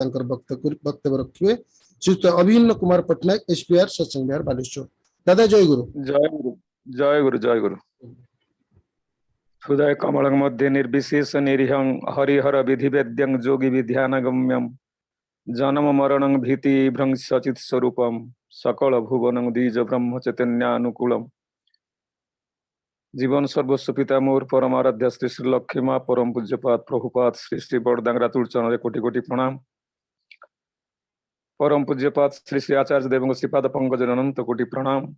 वक्तव्य रखिए श्रीयुक्त अभिन्न कुमार पट्टनायक एसपीआर सत्संग विहार बालेश्वर। दादा जय गुरु। जय गुरु जय गुरु जय गुरु। हृदय कमलं मध्ये निर्विशेष निरीहं हरिहर विधि वेद्यं जोगी विध्यानगम्यं जन्म मरणं भीति भ्रंशचित स्वरूपम सकल भुवनं द्विज ब्रह्म चैतन्यानुकूलम। जीवन सर्वस्व पिता मोर परमाराध्य श्री श्री लक्ष्मी माँ परम पूज्यपाद प्रभुपाद श्री श्री बड़दांगरा तुलचरण कोटि कोटि प्रणाम। परम पूज्यपाद श्री श्री आचार्य देव श्रीपाद पंकज अनंत कोटि प्रणाम।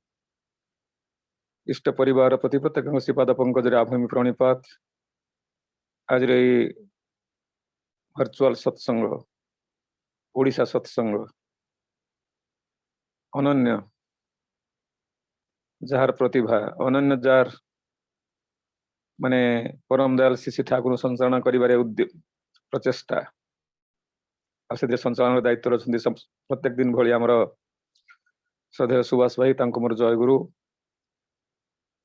इष्ट परिवार पति प्रत्येक श्रीपाद पंकज आभूमि प्रणिपात। आज वर्चुअल सत्संग ओडिशा सत्संग अनन्य जार प्रतिभा अनन्य जार माने परम दयाल श्री ठाकुर संचालन कर प्रचेषा से संचालन दायित्व रखते प्रत्येक दिन भाई आमर श्रद्धेय सुभाष भाई मोर जय गुरु।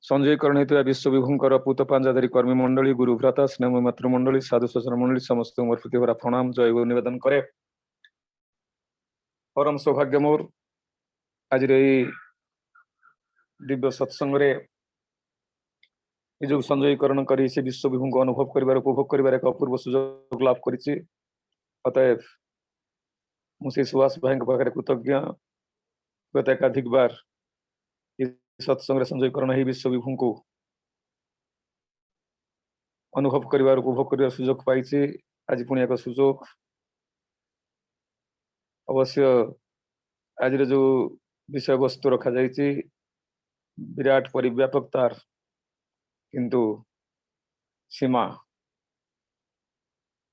संजयकरण होता विश्व विभुंकर पूत पांजाधारी कर्मी मंडली गुरुभ्राता स्नेह मातृमंडली साधु सचन मंडली समस्त मोर प्रतिभरा प्रणाम जय गुरु निवेदन करे। परम सौभाग्य मोर आज दिव्य सत्संग जो संजयकरण कर विश्व विभु को अनुभव कर उपभोग कर एक अपूर्व सुजोग लाभ कर। अतएव मुझे सुभाष भाई पाखे कृतज्ञ गत एकाधिक बार सत्संग संजयकरण ही विश्व विभु को अनुभव कर उपभोग कर सुजोग पाई। आज पुणी एक सुजोग अवश्य आज जो विषय वस्तु रखा जाइए विराट परिव्यापक तार किंतु सीमा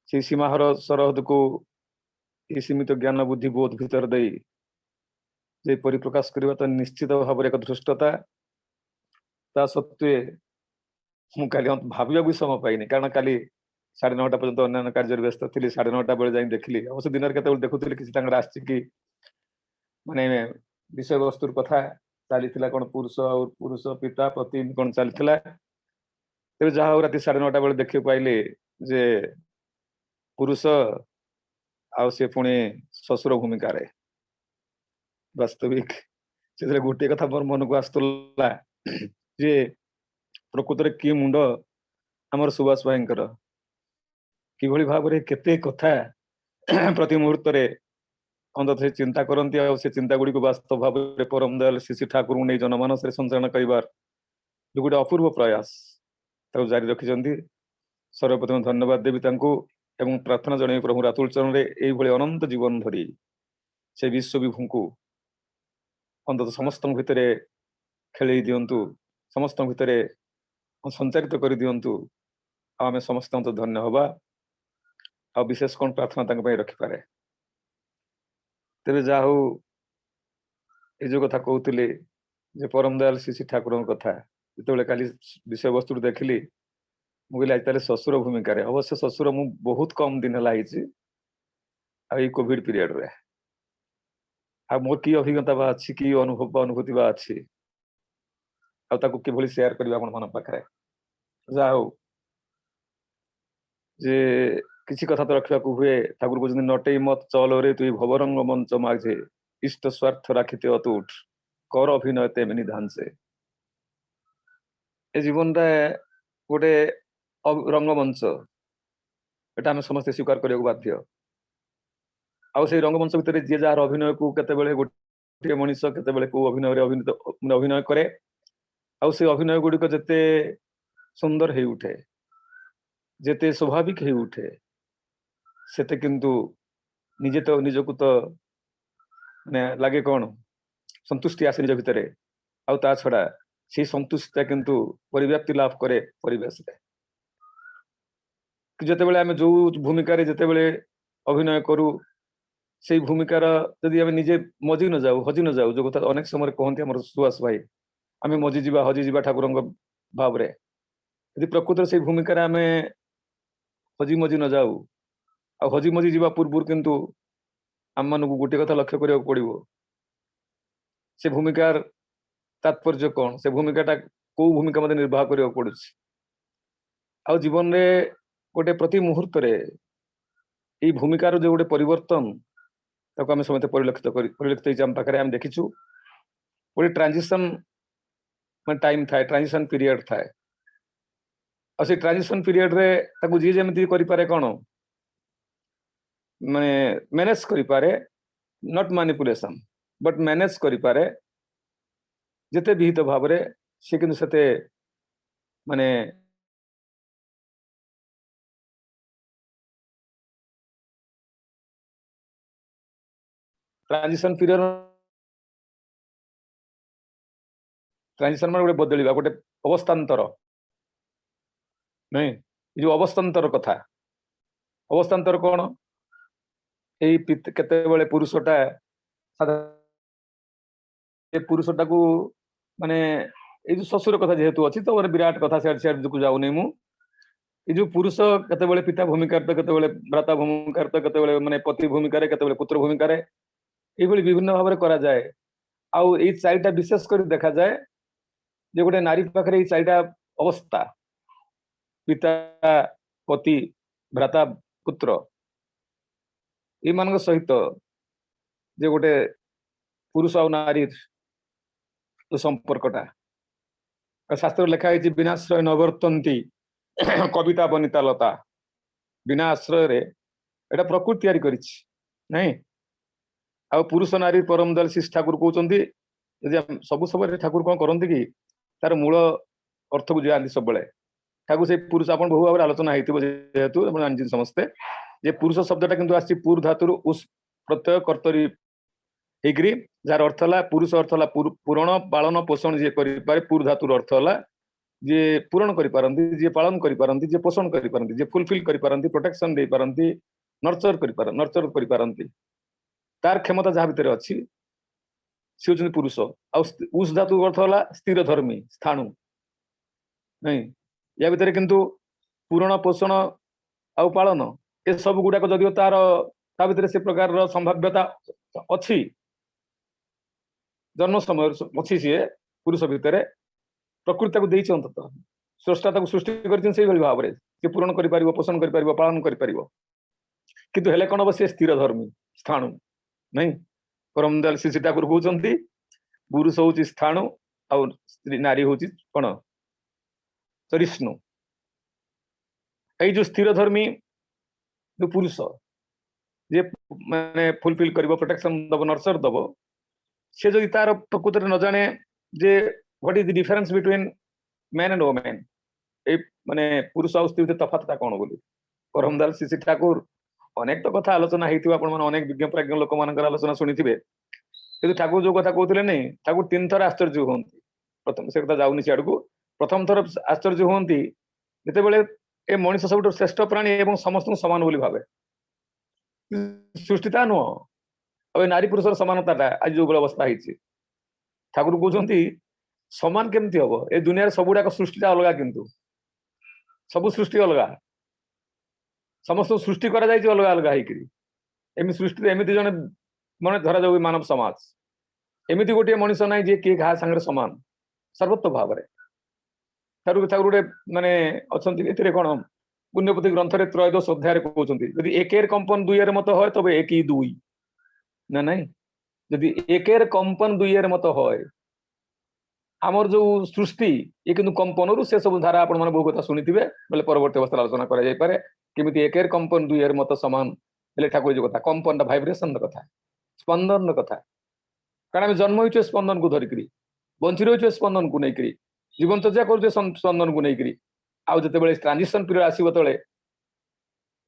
से सीमाहर सरहद को सीमित ज्ञान बुद्धि बोध भीतर दे जे परिप्रकाश करने तो निश्चित भाव एक धृष्टता ता सत्वे मुझे भाविया भी समय पाइनि कारण काली 9:30 पर्यंत अन्य कार्य व्यस्त थी 9:30 बेले जाई देखली अवश्य दिन के देखुली कि माने विषय वस्तु कथा चली कौन पुरुष और पुरुष पिता पति कौन चलता तेज जहाँ राति 9:30 बेले देखिए पाइले जे पुरुष आ से पुणी शशुर भूमिका वास्तविक से गोटे कथा मोर मन को आसला जे प्रकृत में कि मुंड आमर सुभाष भाई कि भाव में केते कथा प्रति मुहूर्त अंत से चिंता करती से चिंता गुड़ी वास्तव भाव में परम दयाल श्री ठाकुर नहीं जनमानस संचालन कर गोटे अपूर्व प्रयास जारी रखिंट। सर्वप्रथम धन्यवाद देवी एवं प्रार्थना जन प्रभु रातुल चरण ये अनंत जीवन धरी से विश्व विभु को अंत समस्त भितर खेल दिंतु समस्त भितर संचारित कर दिंतु आम समस्त धन्य हवा आ विशेष कौन प्रार्थना रखिपारे। तेरे जा ये जो कथा कहते परम दयाल श्री ठाकुर कथा जो काली विषय वस्तु देखिली मुझे आज शशुर भूमिका अवश्य शशुर मु बहुत कम दिन है कोविड पीरियड रे आ मोर की अभिज्ञता बा अच्छी की अनुभव अनुभूति बा अच्छी कि सेयार करवा मन पाखे जा जे किसी कथा तो रखा हुए ठाकुर कहते नटे मत चल रे तुई भवरंग मंच माझे इष्ट स्वार्थ राखिते अतुट कर अभिनय ते निधान से जीवन गोटे रंगमंच एटा आम समस्त स्वीकार करने को बाध्य आउ से रंगमंच भितर जी जार अभिनय को केते गोटे मनीष केते को अभिनय अभिनय करे आउ से अभिनय गुड़िक जिते सुंदर हो उठे जेते स्वाभाविक हो उठे सेते किंतु निजे तो निजक तो माने लगे कौन संतुष्टि आसे निज भितर आउ ता छड़ा से संतुष्टि किंतु परिव्याप्ति लाभ करे परिवेश जिते बड़े आम जो भूमिका जिते बड़े अभिनय करू से भूमिकार जदि आम निजे मजी न जाऊ हजि न जाऊ जो कथा अनेक समय कहते आम सुभाष भाई आम मजिजा हजिजा ठाकुर भाव यदि प्रकृत से भूमिकार आम हजि मजी न जाऊ आ हजि मजी जा पूर्व किंतु आम मान गोटे कथा लक्ष्य करा पड़ो से भूमिकार तात्पर्य कौन से भूमिकाटा कौ भूमिका मत निर्वाह करा पड़ू आ जीवन में गोटे प्रति मुहूर्त ये भूमिकार जो गोटे परिवर्तन ताको आम समस्त परिलक्षित आम पाखे आम देखीचु गोटे ट्रांजिशन टाइम थाए ट्रांजिशन पीरियड थाए और से ट्रांजिशन पीरियड रे ताको जी जेमती करि पारे कोन माने मैनेज करि पारे नॉट मैनिपुलेशन बट मैनेज करि पारे जेते विहित भाव रे से किंतु सेते माने ट्रांजिशन पीरियड ट्रांजिशन माने गोटे बदलिबा गोटे अवस्थान्तर नहीं जो अवस्थान्तर कथा अवस्थान्तर कोन एई केतेबेले पुरुषटा पुरुषटा को माने ये जो ससुर कथा जेहेतु अच्छी तो विराट कथा सियाड़ को जाऊनी मु जो पुरुष केतेबेले पिता भूमिका केतेबेले भ्राता भूमिका केतेबेले माने पति भूमिका केतेबेले पुत्र भूमिका ये विभिन्न भाव में करा जाए आउ ये चारिटा विशेष कर देखा जाए जे गोटे नारी पाखरे ये चारिटा अवस्था पिता पति भ्राता पुत्र ये मान सहित जे गोटे पुरुष और नारी तो संपर्कटा शास्त्र लिखाई विनाश्रय नवर्तंती कविता बनिता लता बिना आश्रय रे एटा प्रकृति तैयारी करिछि नहीं आ पुरुष नारी परम दल श्री ठाकुर कहते यदि सब समय ठाकुर कौन करती कि तार मूल अर्थ को जाती सब ठाकुर से पुरुष आप बहु भाव आलोचना होतु जानते समस्ते जे पुरुष शब्दटा किंतु आसी पूर्व धातुर उस प्रत्यय कर्तरी हेग्री जार अर्थ है पुरुष अर्थ है पूरण पालन पोषण जी करे पूर्व धातुर अर्थ है जे पूरण करिपारंती जे पालन करिपारंती जे पोषण करिपारंती जे फुलफिल करिपारंती प्रोटेक्शन दे पारंती नर्चर करिपारंती तार क्षमता जहाँ भितर अच्छी सी होचंदी पुरुष उस धातु अर्थ है स्थिर धर्मी स्थाणु नहीं या भितर किंतु पूरण पोषण आउ पालन ये सब गुड़ाक जदिव तार ता भितर से प्रकार संभाव्यता अच्छी जन्म समय अच्छी सी पुरुष भितर प्रकृति को देइछ अंततः स्रष्टा ताको सृष्टि करछन सेहि भली भाव रे से पूरण करि परिबो पोषण करि परिबो पालन करि परिबो किंतु हेले कोन बसे स्थिर धर्मी स्थाणु नहीं परम दयाल श्री ठाकुर कहउचंती पुरुष होची स्थाणु और स्त्री नारी होची कोन सरिष्णु ए जो स्थिर धर्मी जो पुरुष जे माने फुलफिल करिबो प्रोटेक्शन दबो नर्चर दबो से जदि तार प्रकृति न जाने जे what is the difference between man and women ए माने पुरुष और स्त्री तफातटा कोन बोली परम दयाल श्री ठाकुर अनेक तो कथा आलोचना हेतु आपण माने अनेक विज्ञ प्राज्ञ लोक मानकर आलोचना सुनिथिबे किंतु ठाकुर जो कथा कहउतले नै ठाकुर तीन थर आश्चर्य होंती प्रथम से कथा जाउनी सियाड़ को प्रथम थर आश्चर्य होंती जते बेले ए मनुष्य सबटो श्रेष्ठ प्राणी एवं समस्त समान बोली भावे सृष्टिता नो अब नारी पुरुषर समानताटा आज जो अवस्था होती ठाकुर कहते समान केमती हम ए दुनिया सब गुड़ाक सृष्टिटा अलग किंतु सब सृष्टि अलग समस्त सृष्टि करा जायछि अलग अलग होइकरी एमि सृष्टि एमिति जने मन धरा जाउ मानव समाज एमिति गोटे मनुष्य नाइ जे के घा संगे समान सर्वत्व भाव रे ठाकुर ठाकुर गोटे माने अछंती एतिरे कोन पुण्यपति ग्रंथ रे त्रयोदश अध्याय कहउचंती यदि एकेर कंपन दुइयर मत होय तबे एक ही दुई ना नहीं यदि एकेर कंपन दुइयर मत होय आमर जो सृष्टि ये किंतु कंपन रु से सब धारा आपण माने बहु कथा सुनिथिबे बोले परवर्ती अवस्था आलोचना करा जाय पारे किमिति एकेर कंपन दुइयर मत समान बोले ठाकुर जो कथा कंपन वाइब्रेशन कथा स्पंदन कथा कारण आम जन्म होइछे स्पंदन को धरिकरी बंची रहिछे स्पंदन को नेकरी जीवन चर्चा करूछे स्पंदन को नेकरी आउ जते बेले ट्रांजिशन पीरियड आसीबो तळे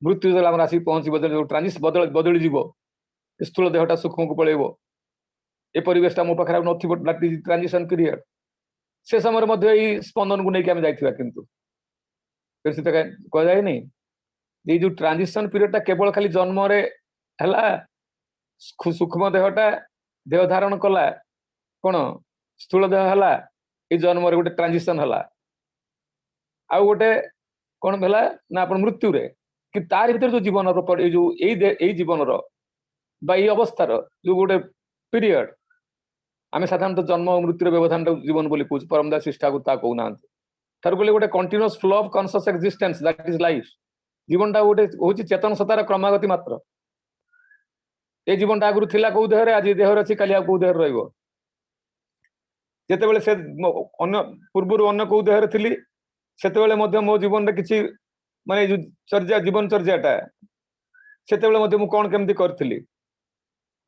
मृत्यु जला हम आसी पहुंचीबो जो ट्रांजिशन बदली जीवो स्थूल देहटा सूक्ष्म को पळेबो ए परिवेशटा मो पाखरा नथिबो ट्रांजिशन पीरियड से समय मध्य स्पंदन को लेकिन जाइथिबा किंतु फिर से कह जाए नहीं ये जो ट्रांजिशन पीरियडटा केवल खाली जन्म रे हला सूक्ष्म देहटा देह धारण कला कोन स्थूल देह हला ए जन्म रे गोटे ट्रांजिशन हला आ गोटे कोन भेला ना अपन मृत्यु रे कि तार भीतर जो जीवन रो जो ए जीवन रो बा ये अवस्थार जो गोटे पीरियड आम साधारणतः जन्म और मृत्यु व्यवधान जीवन बोली कहूँ परमदास श्री ठाकुर ता कहना तार बोले गोटे continuous flow of conscious existence that is life जीवनटा गोटे हूँ चेतन सतार क्रमागति मात्र ए जीवनटा आगुरी थिला कौ देहरे आज देहर अच्छी काली कौ देहर रहिबो जेतेबेले से अन्य पूर्वरु अन्य कौ देहरे थिली सेतेबेले मध्य मो जीवन रे किछि माने चर्या जीवन चर्याटा सेतेबेले मध्य मु कोन केमति करथिली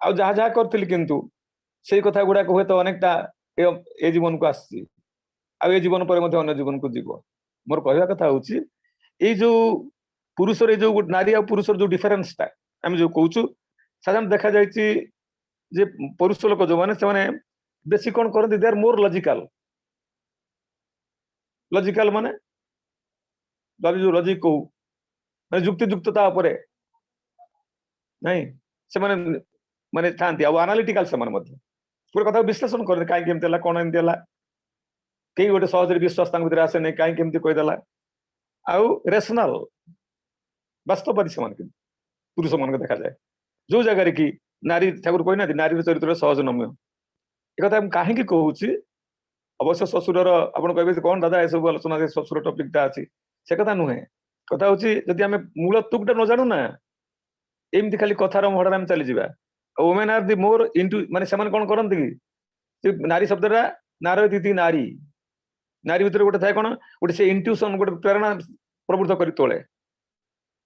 आ जहा जहा करथिली किंतु सेई कथा गुडा को हेतो अनेकटा ए जीवन को आसी आ ए जीवन पर मध्य अन्य जीवन को जीवो मोर कहवा कथा होउची ए जो पुरुष रे जो नारी आ पुरुष जो डिफरेंस ता हम जो कहूछु साधारण देखा जायछि जे पुरुष लोक जो माने से माने बेसी कोन करन they are more logical logical माने बाबी जो लॉजिक को माने युक्ति युक्तता उपरे नहीं से माने माने थांती आ एनालिटिकल से माने मध्य पूरा कथा विश्लेषण कर काई केमते ला कोन एमते ला केई गोटे सहज रे विश्वास तांग भितर आसे नै काई केमते कहि देला आउ रेशनल वास्तववादी समान के पुरुष मान को देखा जाए जो जगह रे की नारी ठाकुर कहना नारी चरित्र सहज नम्य एक कथा हम काहे की कहूची अवश्य ससुरर आपण कहबे कोन दादा ए सब आलोचना जे ससुर टॉपिक ता अछि से कथा नुहे कथा होची जदि हमें मूल तुकटा न जानु ना एमती खाली कथार मोहडा हम चली जिबा women are the more into माने समान कोन करन कि नारी शब्दरा नारयति नारी नारी भीतर गोटे थाए कोन गोटे से इंट्यूशन गोटे प्रेरणा प्रवृत्त करी तोले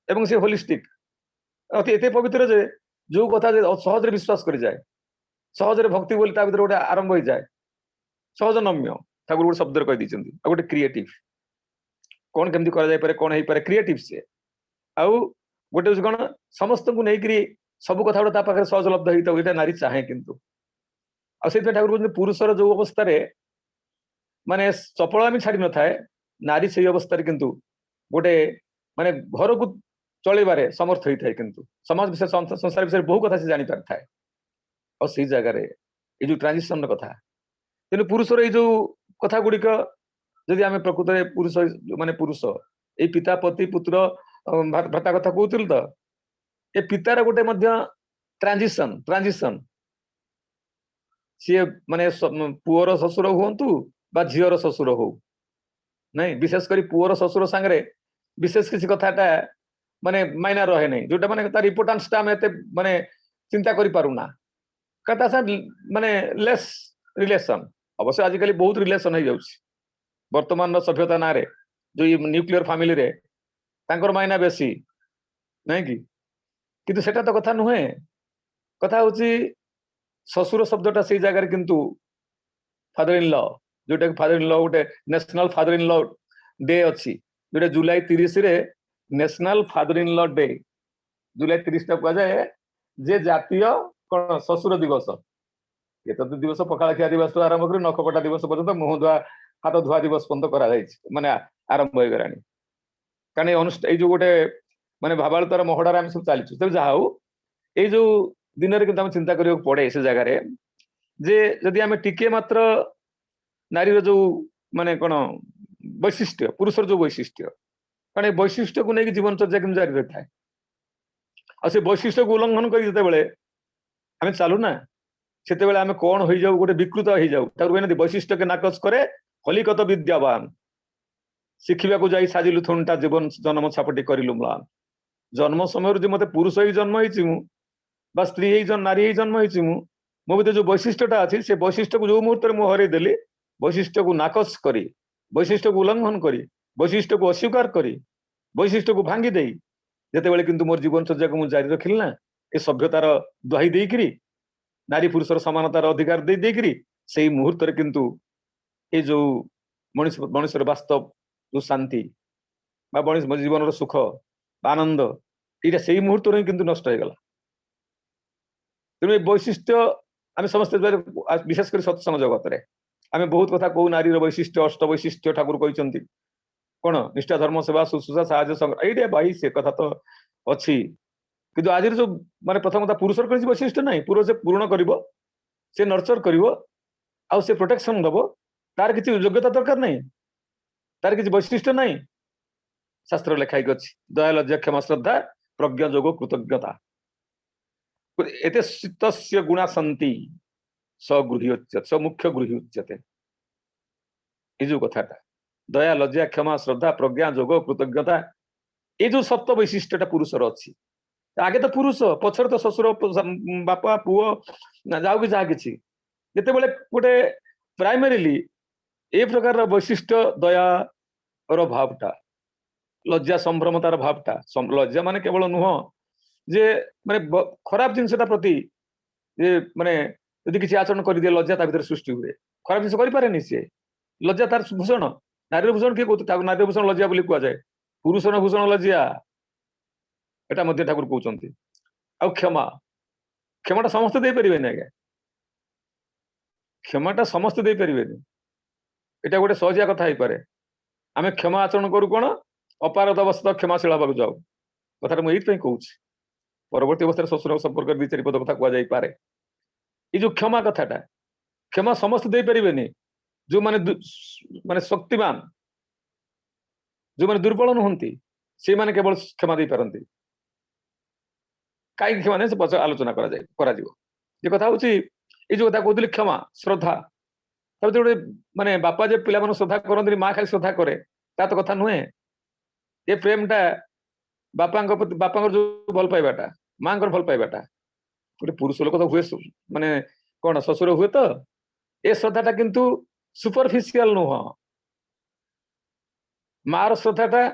एवं से होलिस्टिक अति एते पवित्र जे जो कथा जे सहज रे विश्वास करि जाए सहज रे भक्ति बोली ता भीतर गोटे आरंभ होई जाए सहज नम्य ठाकुर गोटे शब्द कहि दिचंती आ गोटे क्रिएटिव कोन केमती करा जाय पारे कोन हेई पारे क्रिएटिव से आउ गोटे कोन समस्त को नै करी सब कथा ता पाखे सहजलब्ध होई तो एटा नारी चाहे किंतु आ सेते ठाकुर कहते पुरुषर जो अवस्था रे माने चपल आमी छाड़ी न थाए नारी सही अवस्था रे किंतु गोटे माने घर को चलेबारे समर्थ होई थाए किंतु समाज विषय संसार विषय बहु कथा से जानि पार थाए और सही जगह रे ए जो ट्रांजिशन कथा तेनु पुरुषर ए जो कथा गुडिक जदि आमे प्रकृत रे पुरुष माने पुरुष ए पिता पति पुत्र भ्राता कथा कहउतिल त ए पितार गोटे मध्य ट्रांजिशन सी माने पुअर ससुर हुंतु बा झियर ससुर हो नहीं विशेष करी पुअर ससुर संगरे विशेष किसी कथाटा माने मायना रहे नहीं जोटा माने तार इंपोर्टेंस टा एते माने चिंता करि पारुना कथा सा माने लेस रिलेशन अवश्य आजिकली बहुत रिलेशन हो जाउछि वर्तमान सभ्यता ना रे जो ये न्यूक्लियर फैमिली रे तांकर मायना बेसी नहीं कि किंतु सेटा तो कथा नुहे कथा होची ससुर शब्दटा से जगह किंतु फादर इन लॉ जोटा फादर इन लॉ गोटे national father in law day अच्छी जोटा जुलाई 30 रे national father in law day जुलाई 30 टा कह जाए जे जातीय कोन ससुर दिवस ये तो दिवस पखाला खिया दिवस आरंभ कर नखकटा दिवस पर्यंत मुह धुआ हाथ धुआ दिवस पर्यंत करा जायछि माने आरंभ हो गरानी कारण ए जो गोटे माने भावालतार मोहडार हम सब चली तब जा हो ए जो दिन रे किंतु हम चिंता करियो पड़े से जगह रे जे यदि हमें टिके मात्र नारी जो माने कोन वैशिष्ट्य पुरुषर जो वैशिष्ट्य कारण वैशिष्ट्य को नहीं जीवन चर्या केम जारी रहता है आ से वैशिष्ट्य को उल्लंघन करी जते बेले हमें चालू ना सेते बेले हमें कोन होई जाऊ गोटे विकृत होई जाऊ तार कहने वैशिष्ट्य के नाकच करे कलिकत विद्यावान शिखिबा को जाई साजिलु थुनटा जीवन जन्म छापटी करिलु म्लान जन्म समय जे मते पुरुष ही जन्म होईछि मु बा स्त्री ही नारी ही जन्म होईछि मु मो भीतर जो वैशिष्ट्यटा अछि से वैशिष्ट्य को जो मुहूर्त में हरई देली वैशिष्ट्य को नाकच करी वैशिष्ट्य को उल्लंघन करी वैशिष्ट्य को अस्वीकार करी वैशिष्ट्य को भांगी देई जेते बेले किंतु मोर जीवन चर्या को मु जारी रखिल ना ए सभ्यतार दुहाई देइकरी नारी पुरुषर समानतार अधिकार दे देइकरी सेही मुहूर्त रे किंतु ए जो मनुष्य वास्तव जो शांति बा मनुष्य जीवन सुख आनंद ये से मुहूर्त रे किंतु नष्ट हो गला तेणु वैशिष्ट्य आम समस्त विशेष कर सत्संग जगत रे आम बहुत कथा कहू नारी वैशिष्ट्य अष्ट वैशिष्ट्य ठाकुर कहते कौन निष्ठा धर्म सेवा शुश्रूषा साहाय्य संग्रह ये भाई से कथा तो अच्छी किंतु आज जो माने प्रथम कथा पुरुषर कोई वैशिष्ट्य नहीं पुरुष से पूर्ण करिवो से नर्चर करिवो आ से प्रोटेक्शन दबो तार किसी योग्यता दरकार नहीं तार किसी वैशिष्ट्य नहीं शास्त्र लेखाई अछि दया लज्जा क्षमा श्रद्धा प्रज्ञा जोग कृतज्ञता एते चित्तस्य गुणा सन्ति सगृही उच्यते स मुख्य गृही उच्यते ये जो कथाटा दया लज्जा क्षमा श्रद्धा प्रज्ञा जोग कृतज्ञता ये जो सत्व वैशिष्ट्यटा पुरुषर अच्छी आगे तो पुरुष पछर तो शशुर बापा पुओ जाऊ कि जहा किछि जेतेबेले गोटे प्राइमरीली ए प्रकार वैशिष्ट्य दया रो भावटा लज्जा संभ्रमतार भावटा लज्जा माने केवल नुह जे माने खराब जिनसटा प्रति जे माने यदि किसी आचरण कर दिए लज्जा ता भीतर सृष्टि हुए खराब जिनस करि पारेनी से लज्जा तार भूषण नारी भूषण किए कहते नारी भूषण लज्जा बोली कुआ जाए पुरुष भूषण लज्जा एटा मध्य ठाकुर कहउचंती आ क्षमा क्षमाटा समस्त दे परिबेनी आज्ञा क्षमाटा समस्त दे परिबेनी एटा गोटे सहजिया कथा ही पारे आमे क्षमा आचरण करू कोन अपारद अवस्था क्षमाशील हबाक जाऊ कथा मैं ये कहूँ परवर्ती अवस्था शशुर संपर्क दि चारि पद कथा कह जाई पारे ये जो क्षमा कथाटा क्षमा समस्त दे परिबेनी जो माने माने शक्तिमान जो माने दुर्बल नुहंती से माने केवल क्षमा दे पारंती कहीं क्षमा नहीं से पछ आलोचना करा जाए करा जीवो जे कथा होची ए जो कथा कहउतली क्षमा श्रद्धा तब जो माने बापा जे पिला मन श्रद्धा करंती मां खाली श्रद्धा करे ता तो कथा नुहे ए प्रेमटा बापांकर जो भल पाइबाटा मांकर भल पाइबाटा गोटे पुरुष लोक तो हुए माने कौन शशुर हुए तो ए श्रद्धाटा किंतु सुपरफिशियल नुह मार श्रद्धाटा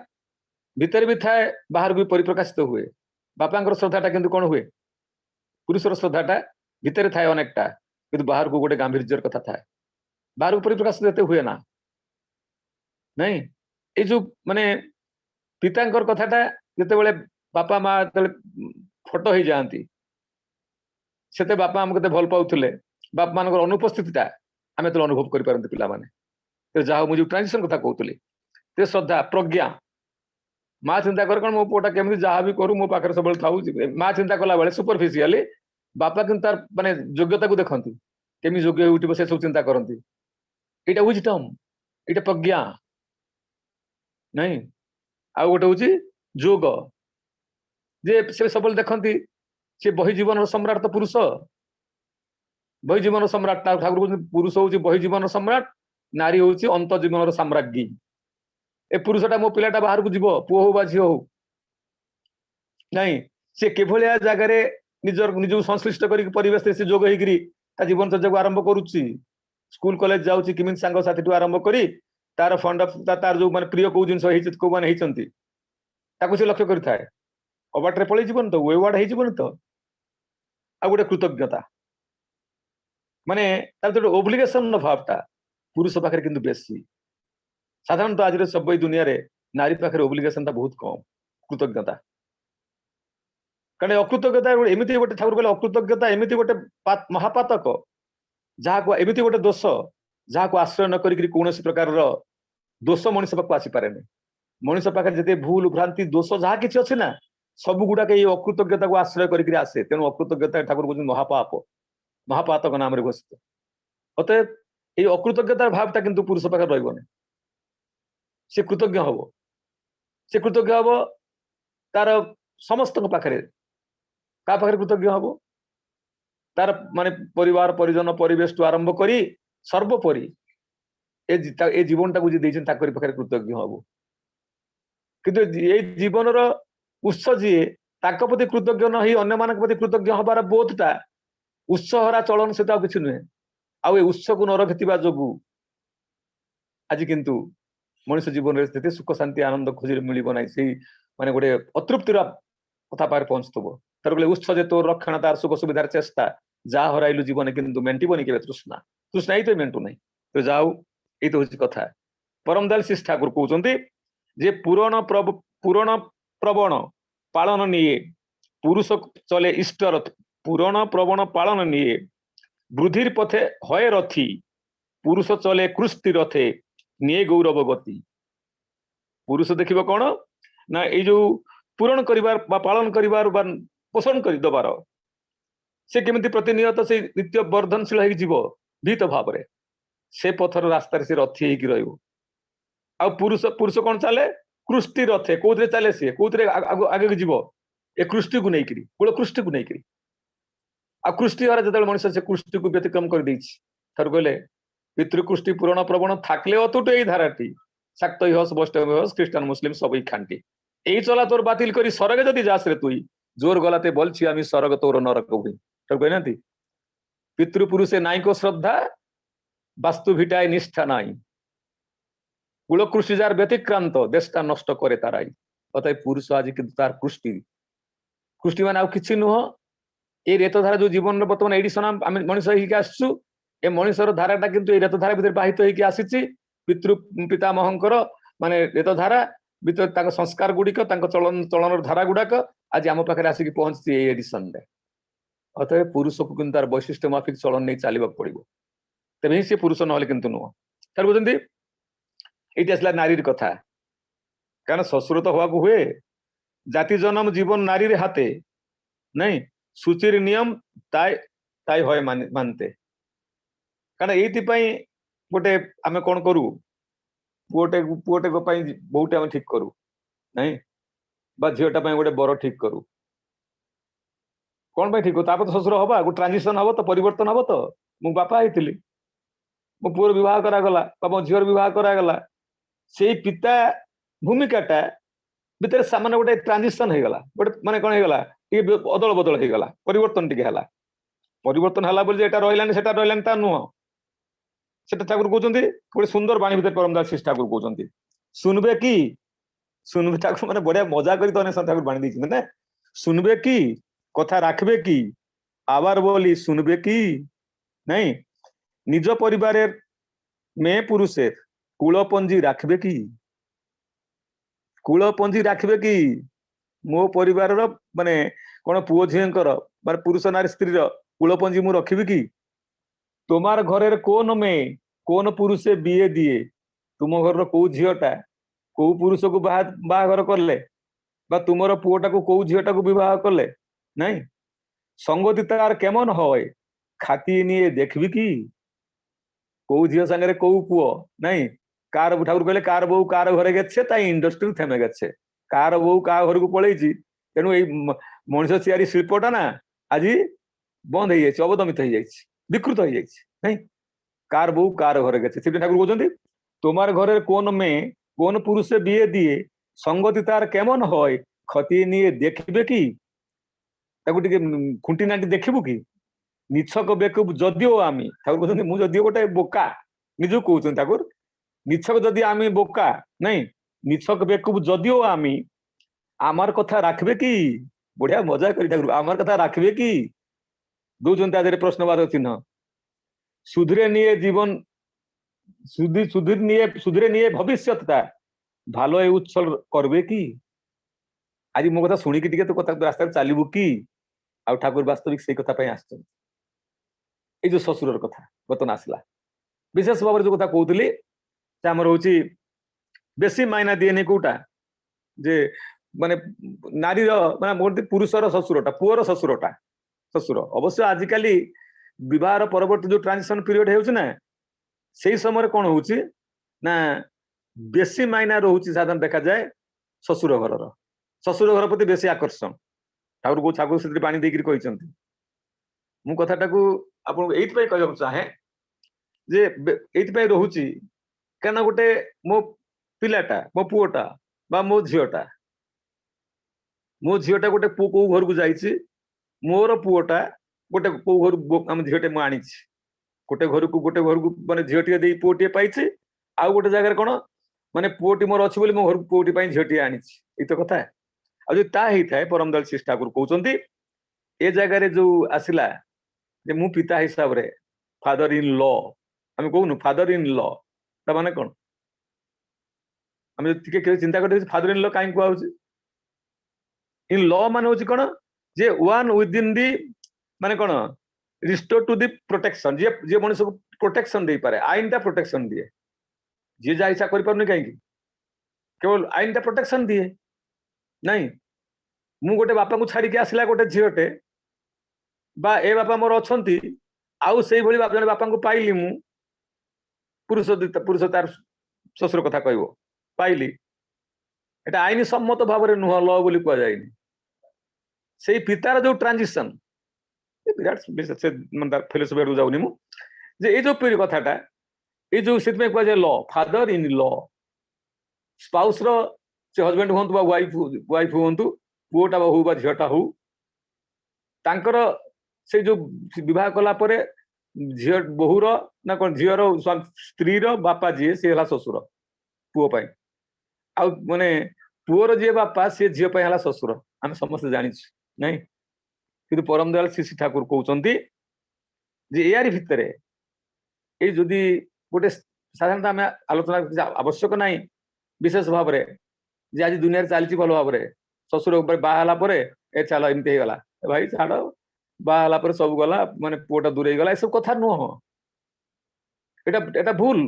भीतर भी थाए बाहर भी परिप्रकाशित हुए बापांकर श्रद्धाटा किंतु कौन हुए पुरुषर श्रद्धाटा भीतर थाए अनेकटा किंतु बाहर को गोटे गांभीर्यर कथा थाए बाहर को परिप्रकाशित देते हुए ना नहीं ये जो माने पितांकर कथाटा जितेबेले बापा माँ फोटो हो जाती से बापा आम के भल पाऊले बापा मान अनुपस्थितिटा आम तो अनुभव कर पारती पिलाने तो जहाँ मुझे ट्रांजिशन कथा कहती ते श्रद्धा प्रज्ञा माँ चिंता कर कौन मो पुआटा केमी जहाँ भी करूँ मो पाखे सब था माँ चिंता कला बेले सुपरफिशियाली बापा कि तार माने योग्यता को देखती केमी योग्य उठे से सब चिंता करती यहाँ विजडम यहाँ प्रज्ञा नहीं आ गोटे हूँ जोग जे से सब देखती सी बही जीवन सम्राट तो पुरुष बही जीवन सम्राट ठाकुर कहते पुरुष हूँ बही जीवन सम्राट नारी हूँ अंत जीवन साम्राज्ञी ए पुरुषटा मो पिलाटा बाहर को जीव पुओ हो झील हो नहीं सी किभलिया जगार निजर निज संश्लिष्ट कर परिवेश से जोग हो जीवन चर्चा को आरंभ करुच्ची स्कूल कॉलेज जाऊँगी किमी सांग साथी आरंभ करी तार फंड तार जो माने प्रिय कौ जिन कौ मैंने से लक्ष्य करें अबाटे पलि जीवन तो वेवार्ड हो तो आ गोटे कृतज्ञता माने तार जो ओब्लिगेशन भावटा पुरुष पाखे किंतु बेसी साधारणतः आज सब दुनिया रे नारी पाखे ओब्लिगेशन बहुत कम कृतज्ञता कारण अकृतज्ञता एमती गोटे ठाकुर कहले अकृतज्ञता एमती गोटे महापातक जहाँ को एमती गोटे दोष जहाँ को आश्रय न करी कौन प्रकार दोष मनीष पाक आसी पारे मनीष पाखे जिते भूल भ्रांति दोष जहाँ किसी अच्छे ना सब गुड़ाक ये अकृतज्ञता को आश्रय करके आसे तेणु अकृतज्ञता ठाकुर कहते महापाप महापातक नाम घोषित अतएव ये अकृतज्ञतार भावटा किंतु पुरुष पाखे रही से कृतज्ञ हम से कृतज्ञ हम तार समस्त पाखे क्या पाखे कृतज्ञ हम तार माने परिवार परिजन परिवेश टू आरंभ करी सर्वोपरि ए जीवनटा को पाखे कृतज्ञ हम किंतु ये जीवन उत्स जी प्रति कृतज्ञ न अन्य मान प्रति कृतज्ञ हबार बोधटा उत्सहरा चलन से कि नुहे आ उत्स को न रखिथिबा जोगु आज किंतु मनुष्य जीवन में स्थिति सुख शांति आनंद खोज मिल ना से माने गोटे अतृप्तिर कथा पार पहुंचुव तार बोले उत्स जे तोर रक्षण तार सुख सुविधार चेष्टा जहाँ हराइलु जीवन किंतु मेंटबनी के तृष्णा तृष्णा ही तो मेंटू ना तो जाऊ ये तो हूँ कथा परमदयाल श्री ठाकुर कहते जे पूरण प्रवण पालन निये पुरुष चले इष्ट रथ पूरण प्रवण पालन निये वृद्धिर पथे हय रथी पुरुष चले कृष्टि रथे निये गौरव गति पुरुष देखिबो कौन ना ये जो पूरण करिवार बा पालन करिवार बा पोषण कर दबार से केमिति प्रतिनियत से नित्य वर्धनशील हो जीव भीत भाव रे से पथर रास्तार से रथी होगी रहिबो आ पुरुष पुरुष कौन चले कृष्टि रथे कौन चले सी कौन आगे जीव ए कृष्टि को लेकर कूल कृष्टि को लेकर आ कृष्टि हारा जो मनुष्य से कृष्टि को व्यतिक्रम कर थर कहले पितृकृष्टि पूरण प्रवण थाकले अतुट यही धाराटी शाक्त हस वैष्णव हस ख्रीष्टान मुस्लिम सब खांटी এই চলা তোর বাতিল করি স্বর্গে যদি যাস রে তুই, জোর গলাতে বলছি আমি স্বর্গ তোর নরক হই। ঠাকুর কইনাহান্তি পিতৃপুরুষে নাইকো শ্রদ্ধা, বাস্তু ভিটায় নিষ্ঠা নাই, কুলকৃষি যার ব্যতিক্রান্ত, দেশটা নষ্ট করে তারাই। অতএব পুরুষ আଜି কিন্তু তার কୃଷ୍ଟି କୃଷ୍ଟି ମାନେ ଆଉ କିଛି ନୁହଁ, এই ରେତଧାରା ଯୋଉ ଜୀବନର ବର୍ତ୍ତମାନ ଏଇଠି ସନା ଆମେ ମଣିଷ ହେଇକି ଆସିଛୁ, ଏ ମଣିଷର ଧାରାଟା କିନ୍ତୁ ଏଇ ରେତଧାରା ଭିତରେ ବାହିତ ହେଇକି ଆସିଛି। ପିତୃ ପିତାମହଙ୍କର ମାନେ ରେତଧାରା ଭିତରେ ତାଙ୍କ ସଂସ୍କାର ଗୁଡିକ, ତାଙ୍କ ଚଳନର ଧାରା ଗୁଡାକ ଆଜି ଆମ ପାଖରେ ଆସିକି ପହଞ୍ଚିଛି ଏଇ ଏଡିସନରେ। ଅତଏବ ପୁରୁଷକୁ କିନ୍ତୁ ତାର ବୈଶିଷ୍ଟ୍ୟ ମାଫିକ ଚଳନ ନେଇ ଚାଲିବାକୁ ପଡିବ, ତେବେ ହିଁ ସେ ପୁରୁଷ, ନହେଲେ କିନ୍ତୁ ନୁହଁ। ତାର କହୁଛନ୍ତି ଏଇଠି ଆସିଲା ନାରୀର କଥା, କାରଣ ଶ୍ୱଶୁର ତ ହବାକୁ ହୁଏ, ଜାତି ଜନମ ଜୀବନ ନାରୀରେ ହାତେ, ନାଇଁ ସୁଚିର ନିୟମ ତାଇ ତାଇ হয় মানতে। କାରଣ ଏଇଥିପାଇଁ ଗୋଟେ ଆମେ କଣ କରୁ, ପୁଅଟେ ପାଇଁ ବୋଉଟେ ଆମେ ଠିକ କରୁ, ନାଇଁ ବା ଝିଅଟା ପାଇଁ ଗୋଟେ ବର ଠିକ କରୁ। କଣ ପାଇଁ ଠିକ କରୁ? ତାପରେ ତ ଶ୍ୱଶୁର ହବା, ଗୋଟେ ଟ୍ରାନଜିସନ ହବ ତ, ପରିବର୍ତ୍ତନ ହବ ତ। ମୁଁ ବାପା ହେଇଥିଲି, ମୋ ପୁଅର ବିବାହ କରାଗଲା ବା ମୋ ଝିଅର ବିବାହ କରାଗଲା, ସେଇ ପିତା ଭୂମିକାଟା ଭିତରେ ମାନେ ଗୋଟେ ଟ୍ରାନଜିସନ ହେଇଗଲା, ଗୋଟେ ମାନେ କଣ ହେଇଗଲା, ଟିକେ ଅଦଳ ବଦଳ ହେଇଗଲା, ପରିବର୍ତ୍ତନ ଟିକେ ହେଲା। ପରିବର୍ତ୍ତନ ହେଲା ବୋଲି ଯେ ଏଟା ରହିଲାନି ସେଟା ରହିଲାନି ତା ନୁହଁ। ସେଟା ଠାକୁର କହୁଛନ୍ତି ଗୋଟେ ସୁନ୍ଦର ବାଣୀ ଭିତରେ ପରମଦାସ ଠାକୁର କହୁଛନ୍ତି, ଶୁଣବେ କି, ଶୁଣବେ ଠାକୁର ମାନେ ବଢିଆ ମଜା କରି ତ ଠାକୁର ବାଣୀ ଦେଇଛନ୍ତି ନା, ଶୁଣବେ କି କଥା রাখবে কি, আবার বলি শুনবে কি, নাই নিজ পরিবারের মেয়ে পুরুষের কুলপঞ্জি রাখবে কি, কুলপঞ্জি রাখবে কি, ମୋ ପରିବାରର ମାନେ କଣ ପୁଅ ଝିଅଙ୍କର ମାନେ ପୁରୁଷ ନାରୀ ସ୍ତ୍ରୀର କୁଳପଞ୍ଜି ମୁଁ ରଖିବି କି? তোমার ঘরের কোন মেয়ে কোন পুরুষে বিয়ে দিয়ে, ତୁମ ଘରର କୋଉ ଝିଅଟା କୋଉ ପୁରୁଷକୁ ବାହାଘର କଲେ, বা ତୁମର ପୁଅଟାକୁ କୋଉ ଝିଅଟାକୁ ବିବାହ କଲେ, ନାଇଁ সঙ্গতি তার কেমন হয় খাতিয়ে নিয়ে দেখবি কি, କୋଉ ଝିଅ ସାଙ୍ଗରେ କୋଉ ପୁଅ, ନାଇଁ କାର ଠାକୁର କହିଲେ କାର ବୋଉ କାର ଘରେ গেছে তাই ইন্ডাস্ট্রি থেমে গেছে। କାର ବୋଉ କାହା ଘରକୁ ପଳେଇଛି, ତେଣୁ ଏଇ ମଣିଷ ତିଆରି ଶିଳ୍ପଟା ନା ଆଜି ବନ୍ଦ ହେଇଯାଇଛି, ଅବଦମିତ ହେଇଯାଇଛି, ବିକୃତ ହେଇଯାଇଛି। ନାଇଁ କାର ବୋଉ କାର ଘରେ গেছে, ସେଠି ଠାକୁର କହୁଛନ୍ତି তোমার ঘরের কোন মেয়ে কোন পুরুষে বিয়ে দিয়ে সঙ্গতি তার কেমন হয় খতিয়ে নিয়ে দেখবে কি, ତାକୁ ଟିକେ খুঁটি ନାଟି ଦେଖିବୁ କି? ନିଛକ ବେକୁବ ଯଦିଓ আমি, ଠାକୁର କହୁଛନ୍ତି ମୁଁ ଯଦିଓ ଗୋଟେ ବୋକା, ନିଜକୁ କହୁଛନ୍ତି ଠାକୁର, ନିଛକ ଯଦି ଆମେ ବୋକା, ନାଇଁ ନିଛକ ବେକୁବ ଯଦିଓ আমি, আমার কথা রাখবে কি, বଢିଆ ମଜା କରି ଠାକୁର আমার କଥା রাখবে কি ଦଉଛନ୍ତି ତା ଦେହରେ ପ୍ରଶ୍ନବାଦ ଚିହ୍ନ। ସୁଧୀରେ ନିଏ ଜୀବନ, ସୁଧୀରେ নিয়ে ভবিষ্যৎটা ভালো এই উচ্ছল করবে কি, ଆଜି ମୋ କଥା ଶୁଣିକି ଟିକେ ତୋ କଥା ରାସ୍ତାରେ ଚାଲିବୁ କି? ଆଉ ଠାକୁର ବାସ୍ତବିକ ସେଇ କଥା ପାଇଁ ଆସିଛନ୍ତି। ଏଇ ଯୋଉ ଶ୍ୱଶୁରର କଥା ବର୍ତ୍ତମାନ ଆସିଲା, ବିଶେଷ ଭାବରେ ଯୋଉ କଥା କହୁଥିଲି ସେ ଆମର ହଉଛି ବେଶୀ ମାଇନା ଦିଏନି କୋଉଟା, ଯେ ମାନେ ନାରୀର ମାନେ ପୁରୁଷର ଶ୍ୱଶୁରଟା, ପୁଅର ଶ୍ୱଶୁରଟା, ଶ୍ୱଶୁର ଅବଶ୍ୟ ଆଜିକାଲି ବିବାହର ପରବର୍ତ୍ତୀ ଯୋଉ ଟ୍ରାନଜିସନ ପିରିୟଡ ହେଉଛି ନା, ସେଇ ସମୟରେ କଣ ହଉଛି ନା ବେଶୀ ମାଇନା ରହୁଛି, ସାଧାରଣ ଦେଖାଯାଏ ଶ୍ୱଶୁର ଘରର, ଶ୍ୱଶୁର ଘର ପ୍ରତି ବେଶୀ ଆକର୍ଷଣ। ଠାକୁର ସେଥିରେ ବାଣୀ ଦେଇକିରି କହିଛନ୍ତି। ମୁଁ କଥାଟାକୁ ଆପଣଙ୍କୁ ଏଇଥିପାଇଁ କହିବାକୁ ଚାହେଁ ଯେ ଏଇଥିପାଇଁ ରହୁଛି କାରଣ ଗୋଟେ ମୋ ପିଲାଟା, ମୋ ପୁଅଟା ବା ମୋ ଝିଅଟା ଗୋଟେ କୋଉ ଘରକୁ ଯାଇଛି, ମୋର ପୁଅଟା ଗୋଟେ କୋଉ ଘରୁ ଆମ ଝିଅଟେ ମୁଁ ଆଣିଛି, ଗୋଟେ ଘରକୁ ମାନେ ଝିଅଟିଏ ଦେଇ ପୁଅଟିଏ ପାଇଛି, ଆଉ ଗୋଟେ ଜାଗାରେ କଣ ମାନେ ପୁଅଟି ମୋର ଅଛି ବୋଲି ମୋ ଘରକୁ ପୁଅଟି ପାଇଁ ଝିଅଟିଏ ଆଣିଛି, ଏଇ ତ କଥା। ଆଉ ଯଦି ତା ହେଇଥାଏ ପରମଦୟାଲ ଶ୍ରୀ ଠାକୁର କହୁଛନ୍ତି ଏ ଜାଗାରେ ଯୋଉ ଆସିଲା ଯେ ମୁଁ ପିତା ହିସାବରେ, ଫାଦର ଇନ୍ ଲ, ଆମେ କହୁନୁ ଫାଦର ଇନ୍ ଲ, ତା ମାନେ କଣ? ଆମେ ଟିକେ ଚିନ୍ତା କରିଦେଇଛୁ ଫାଦର ଇନ୍ ଲ କାହିଁକି କୁହାହଉଛି? ଇନ୍ ଲ ମାନେ ହଉଛି କଣ, ଯେ ୱାନ୍ ୱିଦିନ୍ ଦି ମାନେ କଣ ରିଷ୍ଟୋର ଟୁ ଦି ପ୍ରୋଟେକ୍ସନ, ଯିଏ ମଣିଷକୁ ପ୍ରୋଟେକ୍ସନ ଦେଇପାରେ, ଆଇନଟା ପ୍ରୋଟେକ୍ସନ ଦିଏ। ଯିଏ ଯାହା ଇଚ୍ଛା କରିପାରୁନି କାହିଁକି, କେବଳ ଆଇନଟା ପ୍ରୋଟେକ୍ସନ ଦିଏ। ନାଇଁ ମୁଁ ଗୋଟେ ବାପାଙ୍କୁ ଛାଡିକି ଆସିଲା ଗୋଟେ ଝିଅଟେ, ବା ଏ ବାପା ମୋର ଅଛନ୍ତି, ଆଉ ସେଇଭଳି ଜଣେ ବାପାଙ୍କୁ ପାଇଲି ମୁଁ, ପୁରୁଷ ତାର ଶ୍ୱଶୁର କଥା କହିବ ପାଇଲି, এটা ଆଇନ ସମ୍ମତ ଭାବରେ ନୁହଁ, ଲ ବୋଲି କୁହାଯାଏନି। ସେଇ ପିତାର ଯୋଉ ଟ୍ରାନଜିସନ, ବିରାଟ ଫିଲୋସଫି ଆଡକୁ ଯାଉନି ମୁଁ, ଯେ ଏଇ ଯୋଉ କଥାଟା, ଏଇ ଯୋଉ ସେଥିପାଇଁ କୁହାଯାଏ ଲ, ଫାଦର ଇନ୍ ଲ, ସ୍ପାଉସର से हजबैंड हूँ बा वाइफ हूँ पुओटा हूँ बा झीटा हूँ तांकर से जो विवाह कला परे झील बोहूर ना कौन झीर स्त्री बापा जी सी है शशुर पुओ पाई आउ माने पुओर जी बापा सी झील है शशुर आम समस्त जानी नहीं कि परम दयाल श्री ठाकुर कहते यारी भितर ये जदि गोटे साधारणतः आम आलोचना आवश्यक ना विशेष भाव जे आज दुनिया चलती भल भाव शशुर बाहर ए चल एमती गला भाई छाड़ बाहर सब गला माने पुओटा दूरे गला सब कथा नुह एटा भूल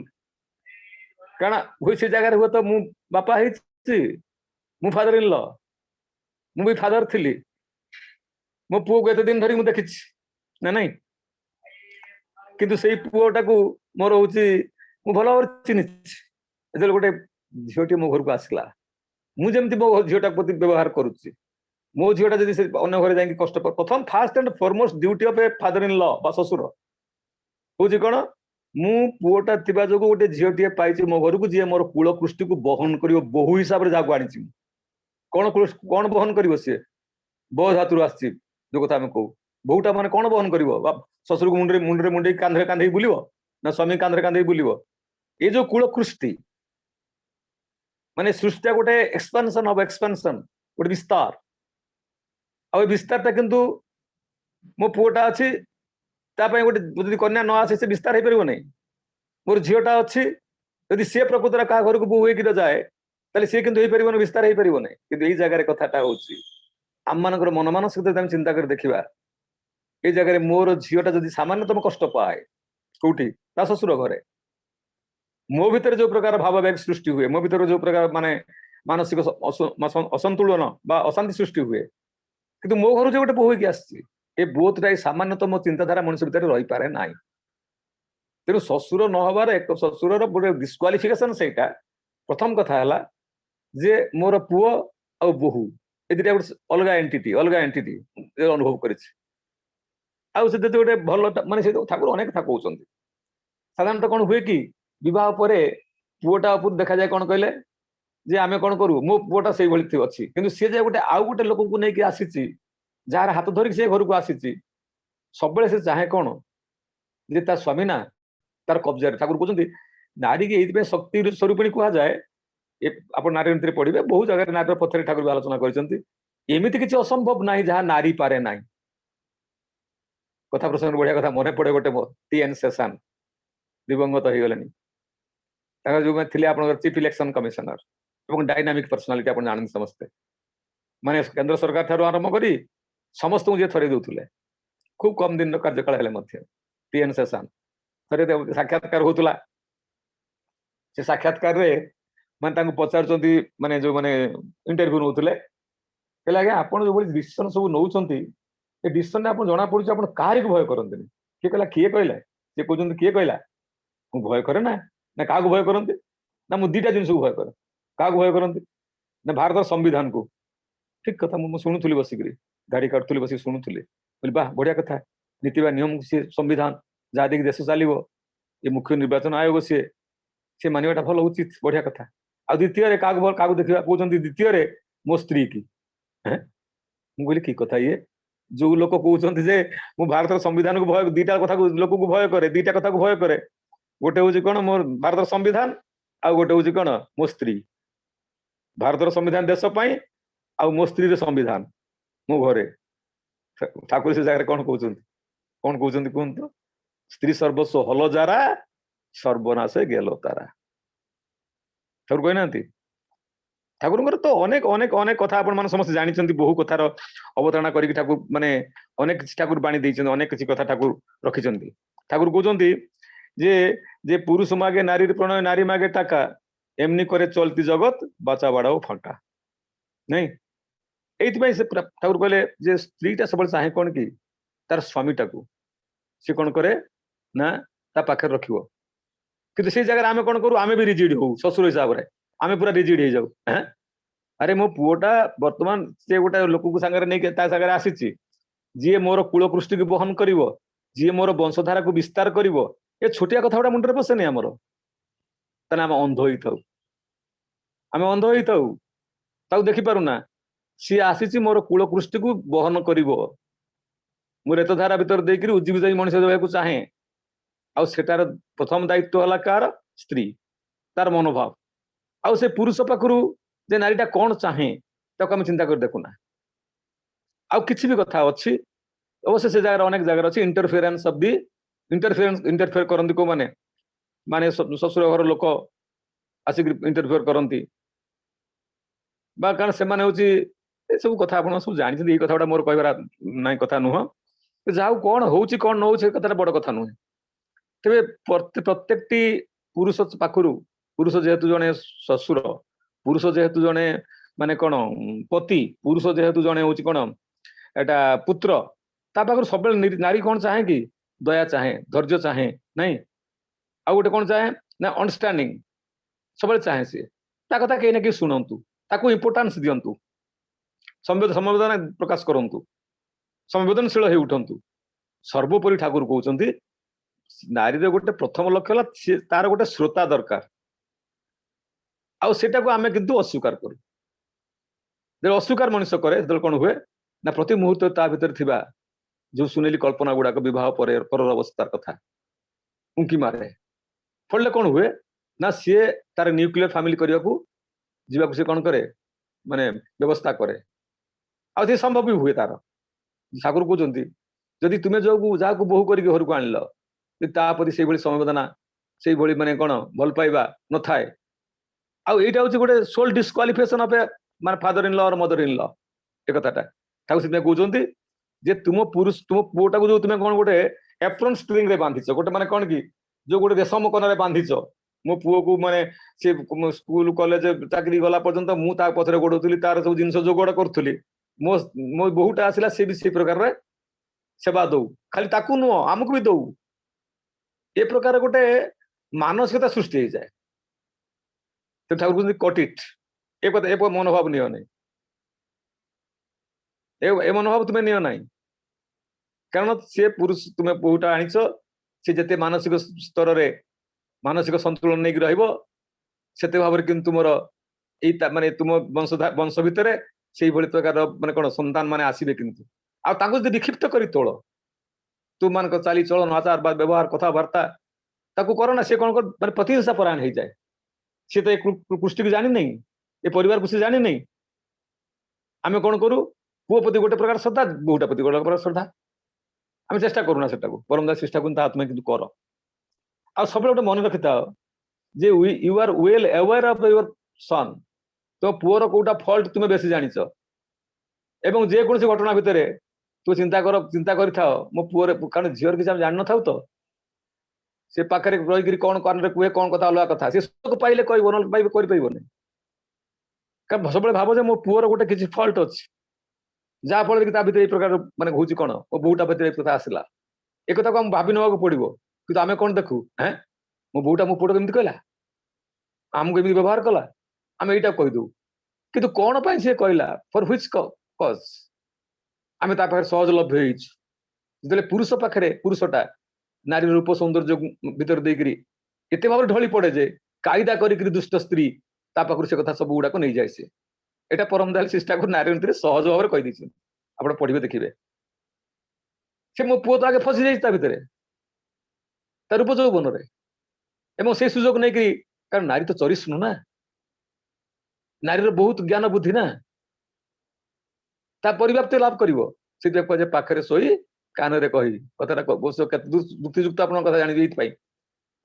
कारण हुई से जगह हुए तो मु बापा मु फादर इन लॉ मु भी फादर थी मो पुओ को एत दिन धरी देखी ना नहीं किंतु से पुओटा को मोर हूँ मु भल भाव चिन्ह जो गोटे झीटी मो घर को आसला मुझे मो झीटा प्रति व्यवहार करुच्ची मो झीटा जब से अन्य घर जाकि कष्ट प्रथम fast and foremost duty of a father in law बा ससुर हूँ कौन मु पुओटा थिबा जो गोटे झीटे पाई मो घर को जी मोर कूल कृष्टि को बहन कर बहु हिसाब से जहाँ आनी कौन कौन बहन कर सी बह धातु आसी जो कथा कहू बहुटा मैंने कौन बहन कर शशुर को मुंडे मुंडे मुंडे कांधे कांधे बुलिव ना स्वामी कांधे कांधे बुलिव ये जो कूल कृष्टि माने सृष्टि गोटे एक्सपेंशन ऑफ एक्सपेंशन गोटे विस्तार आ विस्तारटा किंतु मो पुओटा अच्छी गोटे कन्या न आसे से विस्तार हो पार नहीं मोर झीटा अच्छी यदि सी प्रकृतर क्या घर को बोह हो जाए ताले सी किंतु हो विस्तार हो पार नहीं कि यही जगह कथाटा हूँ आम मान मन मानसिकता चिंता कर देखा ये जगह मोर झीटा जब सामान्यतम कष्ट पाए कौटी ता शशुर घरे मो भीतर जो प्रकार भाव वेग सृष्टि हुए मो भीतर जो प्रकार माने मानसिक असंतुलन बा अशांति सृष्टि हुए किंतु मो घर जो गोटे बोह की आसी बोधटा सामान्यतम चिंताधारा मनुष्य भीतर रही पारे ना तेणु शशुर न हबार एक शशुर गोटे डिस्क्वालिफिकेशन से प्रथम कथा है जे मोर पुओ आ बोहू ए दुटा गोटे अलग एंटिटी अनुभव कर गोटे भल माने ठाकुर अनेक कथा कहते साधारणतः कौन हुए कि विवाह पर पुओटा उपर देखा जाए कौन कहले जे आमे कौन करू मो पुओटा से अच्छी किंतु सी जे गोटे आउ गोटे लोक को लेकिन आसी जार हाथ धरिक से घर को आसी सब से चाहे कौन जे तार स्वामी ना तार कब्जा ठाकुर कहते नारी की ये शक्ति स्वरूपिणी कह जाए आप नारी नीति पढ़े बहुत जगह नारी पथर ठाकुर आलोचना करमती किसी असंभव ना जहाँ नारी पारे ना कथा प्रसंग बढ़िया कथा मन पड़े गोटे टी एन सेशन दिवंगत हो गले जो थे आप चीफ इलेक्शन कमिशनर और डायनामिक पर्सनालिटी आप जानते समस्ते माने केंद्र सरकार ठार आरंभ करी समस्त जी थरे दूसरे खूब कम दिन कार्यकाल टी एन सेशन थे साक्षात्कार होता से साक्षात्कार माने पचार माने जो माने इंटरव्यू नौले कहले आज्ञा आप जो डिसीजन सब नौ डिसीजन आप जना पड़ी आप कहारी भय करते किए कहला किए कहला सी कहते किए कहला मुझे भय करे ना ना क्या भय करते ना मुझे दीटा जिन भय करे क्या भय करते ना भारत संविधान को ठीक कथा मुझे शुणुली बसिक गाड़ी काटुली बस शुणुली बोली बाह बढ़िया कथा नीति नियम सी संविधान जहाँ देखिए देश चलो ये मुख्य निर्वाचन आयोग सी मानवाटा भल उचित बढ़िया कथा आ द्वितीय क्या देखा कहते द्वितीय मो स्त्री की मुझे कि कथा ये जो लोक कहते मु भारत संविधान को भय दीटा कथा लोक को भय करे दीटा कथा को भय करे गोटे हूँ कौन मोर भारत संविधान आ गोटे हूँ कौन मो स्त्री भारत संविधान देश आ मो स्त्री संविधान मो घरे ठाकुर से जगह कौन कहते कहतु स्त्री सर्वस्व हल जारा सर्वनाश गेलो तारा ठाकुर कहना ठाकुर तो अनेक अनेक अनेक कथा आप समस्त जानते बहु कथार अवतारणा करके ठाकुर माने अनेक ठाकुर बाणी देते अनेक किसी कथा ठाकुर रखिंट ठाकुर कहते जे पुरुष मागे नारी प्रणय नारी मागे टाका एमनी करे चलती जगत बाचा बाड़ा फंटा नहीं ये ठाकुर कहले जे स्त्रीटा सब चाहे कौन कि तार स्वामीटा को सी कौन करे ना ता पाखे रखियो कि से जगह आम कौन करूँ आम भी रिजिड हो शशुर हिसाब से आम पूरा रिजिड हो जाऊ अरे मो पुओटा बर्तमान से गोटे लोक को सागर नहीं सागर आसी जी मोर कूलकृष्टि को बहन कर जी मोर वंशधारा को विस्तार कर ये छोटिया कथा गुड़ा मुंडे पशेनी आमर ताने आम अंध हो था आम अंध हो था ताकू देखी पारुना सी आसी मोर कूल कृष्टि को बहन कर मु रेतधारा भीतर देकर उज्जीवित मनुष्य देवाक चाहे आटार प्रथम दायित्व है कार स्त्री तार मनोभाव आउ से पुरुष पाखु जे नारीटा कौन चाहे ताको आम चिंता कर देखुना आउ किसी भी कथा अच्छी अवश्य से जगह अनेक जगह अच्छी इंटरफेरेन्स ऑफ दी इंटरफेयर करती को माने माने ससुर घर लोक आसिक इंटरफेयर करती कारण से सब कथा आप सब जानते ये कथा मोर कह ना कथा नुह जहाँ कौन हो कौन न हो कथा बड़ कथा नुहे तेरे प्रत्येक पुरुष पाखु पुरुष जेहेतु जड़े ससुर पुरुष जेहेतु जड़े माने कौन पति पुरुष जेहेतु जड़े हूँ कौन एटा पुत्र ता पाखु सब नारी कौन चाहे कि दया चाहे धैर्य चाहे नहीं आ गोटे कौन चाहे ना अंडरस्टैंडिंग सब चाहे सी कथा कहीं ना कहीं शुणु ताकू इंपोर्टान्स दिंतु संवेदना प्रकाश करंतु संवेदनशील हो उठंतु सर्वोपरि ठाकुर कहते नारी गोटे प्रथम लक्ष्य है तार गोटे श्रोता दरकार आटा को आम किंतु अस्वीकार करूँ जो अस्वीकार मनुष्य करे कौन हुए ना प्रति मुहूर्त ता भीतर थिबा जो सुनेली कल्पना गुड़ाक विवाह पर अवस्था कथा उंकी मारे फल कौन हुए ना सी तार न्यूक्लियर फैमिली करने को जीवा सी कौन करे माने व्यवस्था करे आ संभव भी हुए तार ठाकुर कहते जदि तुम्हें जो जहाँ को बोहू करके घर को आनिल तापति से संवेदना से माने कौन भल पाइबा न थाए आईटा हूँ गोटे सोल डिस्क्वालिफिकेशन ऑफ माने फादर इन लॉ और मदर इन लॉ एक कथाटा ठाकुर से कहते जे तुम पुरुष तुम पुओटा को जो तुम्हें कौन गोटे एप्रोन स्ट्रिंग रे बांधिच गोटे माने कौन कि जो गोटे रेशम कनारे बांधिच मो पुओ को माने से स्कूल कॉलेज चाकरी गला पर्यंत मु ता पथरे गोड़ौली तार सब जिन जोगड़ करुली मो मो बहुटा आसला सी भी से प्रकार रे सेवा दौ खाली ताकू नुह आमको भी दौ ए प्रकार गोटे मानसिकता सृष्टि हो जाए तो ठाकुर कहते कट इट ए मनोभाव नियो नहीं ए मनोभाव तुम्हें नियो नहीं कारण से पुरुष तुम्हें बहुटा आनीच से जिते मानसिक स्तर रे मानसिक संतुलन नहीं रही भाव किंतु मोर माने तुम वंश भितर से प्रकार माने कौन संतान माने आसबे किंतु आगे विक्षिप्त कर तोल तुम मान चाली चलन आचार व्यवहार कथबार्ता ताकू कर ना सी कौन कर माने प्रतिहिंसा परायण हो जाए सी तो कृष्टि को जानी नहीं ये परिवार को सी जानी नहीं आम कौन करूँ पुओ प्रति गोटे प्रकार श्रद्धा बहुटा प्रति गोटे प्रकार श्रद्धा आम चेष्टा करूना से परम दास चेष्टा कर तुम्हें किंतु कर आ सब गोटे मन रखि था जे you are well aware of your son तो पुओर कोटा फॉल्ट तुम्हें बेसी जानिच एवं जेकोसी घटना भितर तू चिंता कर मो पुओर कारण झीर किसी जान न था तो से पाखे रही कौन कान कहे कौन कथा अलग कथा सी सब पाइले कह नहीं कारण सब भाव जे मो पुओर गोटे किसी फॉल्ट अच्छी जहाँ फल कि भीतर प्रकार माने हूँ कौन मो बोटा भीतर कथा आसला एक कथा को आम भावी नवा पड़ो कि आम कौन देखू हैं मो बोटा मो पुओ केमती कहला आमको एमती व्यवहार कला आम यहीटा कहीदू कि कौन पाई सी कहला फॉर व्हिच कज आम पाखे सहज लभ्य जो पुरुष पाखे पुरुषटा नारी रूप सौंदर्य भीतर देकर एत भाव ढली पड़े जे कायदा कर दुष्ट स्त्री ता पाखु से कथा सब गुड़ाक नहीं जाए सी एटा परम दयाल शिष्टा को नारी सहज भाव कहीदे आप पढ़े देखिए से मो पुओ तो आगे फसी जाइए भितर तार रूप यौवन एवं से सुजोग नहीं करी कारण नारी तो चरिष्णु ना नारी बहुत ज्ञान बुद्धि ना परिव्याप्ति लाभ कर पाखे शोई कान रे कही कथा युक्तियुक्त आप कथा जानी